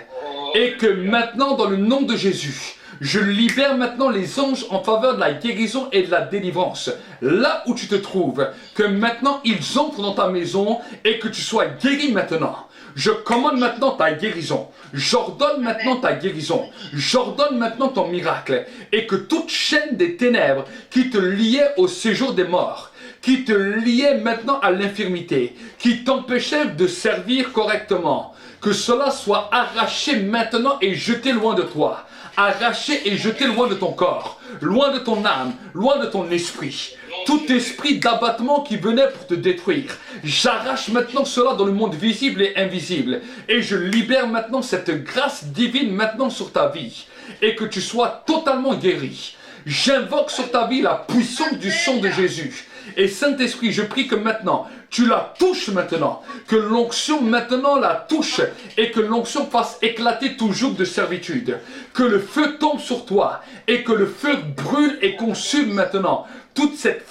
Et que maintenant, dans le nom de Jésus, je libère maintenant les anges en faveur de la guérison et de la délivrance. Là où tu te trouves, que maintenant ils entrent dans ta maison et que tu sois guéri maintenant. Je commande maintenant ta guérison. J'ordonne maintenant ta guérison. J'ordonne maintenant ton miracle. Et que toute chaîne des ténèbres qui te liait au séjour des morts, qui te liait maintenant à l'infirmité, qui t'empêchait de servir correctement, que cela soit arraché maintenant et jeté loin de toi. Arraché et jeté loin de ton corps, loin de ton âme, loin de ton esprit. Tout esprit d'abattement qui venait pour te détruire, j'arrache maintenant cela dans le monde visible et invisible. Et je libère maintenant cette grâce divine maintenant sur ta vie. Et que tu sois totalement guéri. J'invoque sur ta vie la puissance du sang de Jésus. Et Saint-Esprit, je prie que maintenant, tu la touches maintenant, que l'onction maintenant la touche et que l'onction fasse éclater tout joug de servitude. Que le feu tombe sur toi et que le feu brûle et consume maintenant toute cette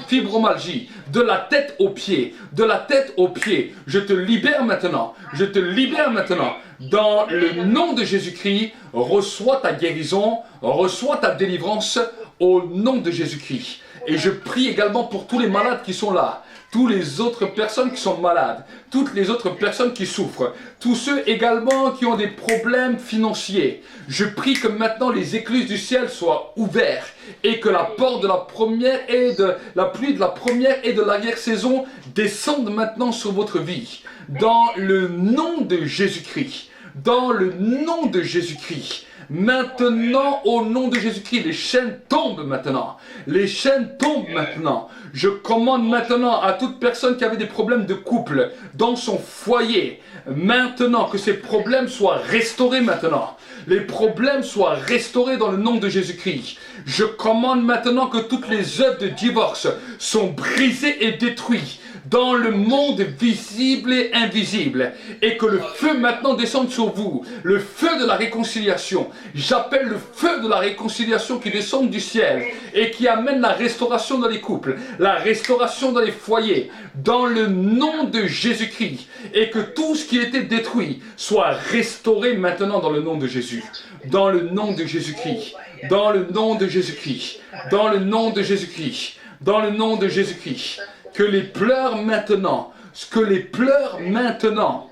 fibromyalgie, de la tête aux pieds, de la tête aux pieds. Je te libère maintenant, je te libère maintenant. Dans le nom de Jésus-Christ, reçois ta guérison, reçois ta délivrance au nom de Jésus-Christ. Et je prie également pour tous les malades qui sont là, toutes les autres personnes qui sont malades, toutes les autres personnes qui souffrent, tous ceux également qui ont des problèmes financiers. Je prie que maintenant les écluses du ciel soient ouvertes et que la porte de la première et de la pluie de la première et de l'arrière-saison descende maintenant sur votre vie. Dans le nom de Jésus-Christ, dans le nom de Jésus-Christ. Maintenant, au nom de Jésus-Christ, les chaînes tombent maintenant. Les chaînes tombent maintenant. Je commande maintenant à toute personne qui avait des problèmes de couple dans son foyer, maintenant que ces problèmes soient restaurés maintenant. Les problèmes soient restaurés dans le nom de Jésus-Christ. Je commande maintenant que toutes les œuvres de divorce sont brisées et détruites dans le monde visible et invisible, et que le feu maintenant descende sur vous, le feu de la réconciliation. J'appelle le feu de la réconciliation qui descend du ciel et qui amène la restauration dans les couples, la restauration dans les foyers, dans le nom de Jésus-Christ, et que tout ce qui était détruit soit restauré maintenant dans le nom de Jésus, dans le nom de Jésus-Christ, dans le nom de Jésus-Christ, dans le nom de Jésus-Christ, dans le nom de Jésus-Christ. Que les pleurs maintenant, que les pleurs maintenant,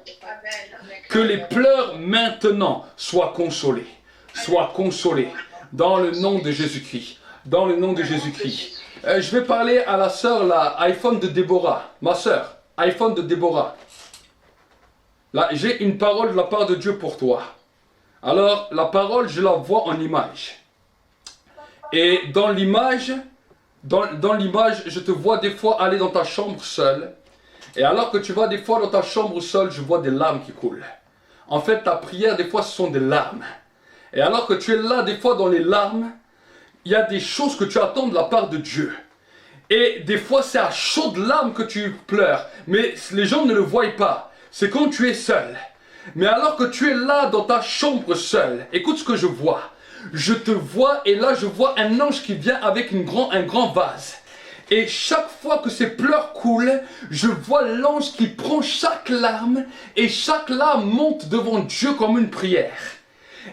que les pleurs maintenant soient consolés, dans le nom de Jésus-Christ, dans le nom de Jésus-Christ. Je vais parler à la sœur, la iPhone de Déborah, ma sœur, iPhone de Déborah. Là, j'ai une parole de la part de Dieu pour toi. Alors, la parole, je la vois en image. Et dans l'image, je te vois des fois aller dans ta chambre seule. Et alors que tu vas des fois dans ta chambre seule, je vois des larmes qui coulent. En fait, ta prière, des fois, ce sont des larmes. Et alors que tu es là, des fois, dans les larmes, il y a des choses que tu attends de la part de Dieu. Et des fois, c'est à chaudes larmes que tu pleures. Mais les gens ne le voient pas. C'est quand tu es seul. Mais alors que tu es là dans ta chambre seule, écoute ce que je vois. Je te vois et là je vois un ange qui vient avec un grand vase. Et chaque fois que ces pleurs coulent, je vois l'ange qui prend chaque larme et chaque larme monte devant Dieu comme une prière.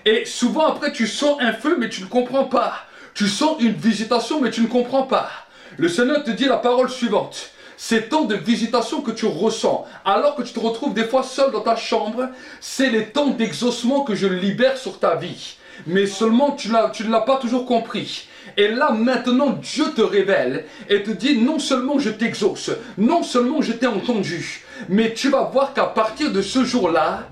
Et souvent après tu sens un feu mais tu ne comprends pas. Tu sens une visitation mais tu ne comprends pas. Le Seigneur te dit la parole suivante. Ces temps de visitation que tu ressens, alors que tu te retrouves des fois seul dans ta chambre, c'est les temps d'exaucement que je libère sur ta vie. Mais seulement tu ne l'as pas toujours compris. Et là maintenant Dieu te révèle et te dit non seulement je t'exauce, non seulement je t'ai entendu, mais tu vas voir qu'à partir de ce jour-là,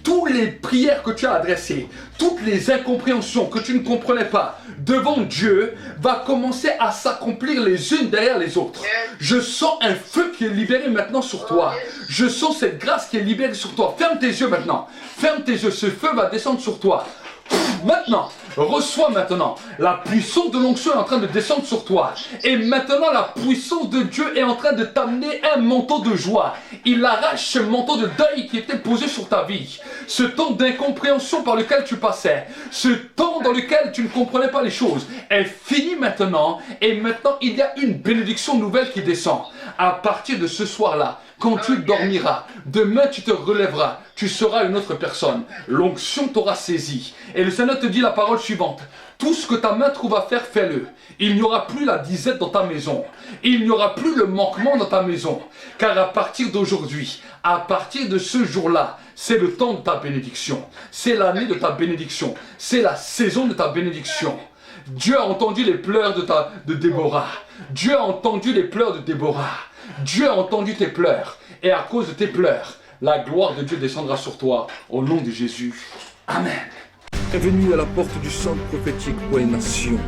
toutes les prières que tu as adressées, toutes les incompréhensions que tu ne comprenais pas devant Dieu va commencer à s'accomplir les unes derrière les autres. Je sens un feu qui est libéré maintenant sur toi. Je sens cette grâce qui est libérée sur toi. Ferme tes yeux maintenant. Ferme tes yeux. Ce feu va descendre sur toi. Maintenant, reçois maintenant. La puissance de l'onction est en train de descendre sur toi. Et maintenant, la puissance de Dieu est en train de t'amener un manteau de joie. Il arrache ce manteau de deuil qui était posé sur ta vie. Ce temps d'incompréhension par lequel tu passais. Ce temps dans lequel tu ne comprenais pas les choses. Est fini maintenant. Et maintenant, il y a une bénédiction nouvelle qui descend. À partir de ce soir-là, quand tu dormiras, demain tu te relèveras, tu seras une autre personne. L'onction t'aura saisi. Et le Seigneur te dit la parole suivante. Tout ce que ta main trouve à faire, fais-le. Il n'y aura plus la disette dans ta maison. Il n'y aura plus le manquement dans ta maison. Car à partir d'aujourd'hui, à partir de ce jour-là, c'est le temps de ta bénédiction. C'est l'année de ta bénédiction. C'est la saison de ta bénédiction. Dieu a entendu les pleurs de Déborah. Dieu a entendu les pleurs de Déborah. Dieu a entendu tes pleurs. Et à cause de tes pleurs, la gloire de Dieu descendra sur toi. Au nom de Jésus. Amen. Bienvenue à la porte du centre prophétique pour les nations.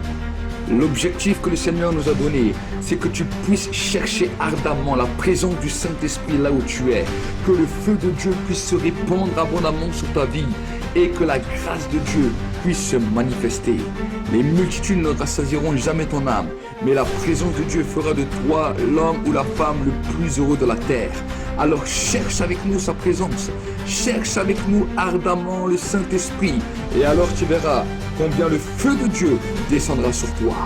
L'objectif que le Seigneur nous a donné, c'est que tu puisses chercher ardemment la présence du Saint-Esprit là où tu es. Que le feu de Dieu puisse se répandre abondamment sur ta vie et que la grâce de Dieu puisse se manifester. Les multitudes ne rassasieront jamais ton âme, mais la présence de Dieu fera de toi l'homme ou la femme le plus heureux de la terre. Alors cherche avec nous sa présence, cherche avec nous ardemment le Saint-Esprit, et alors tu verras combien le feu de Dieu descendra sur toi.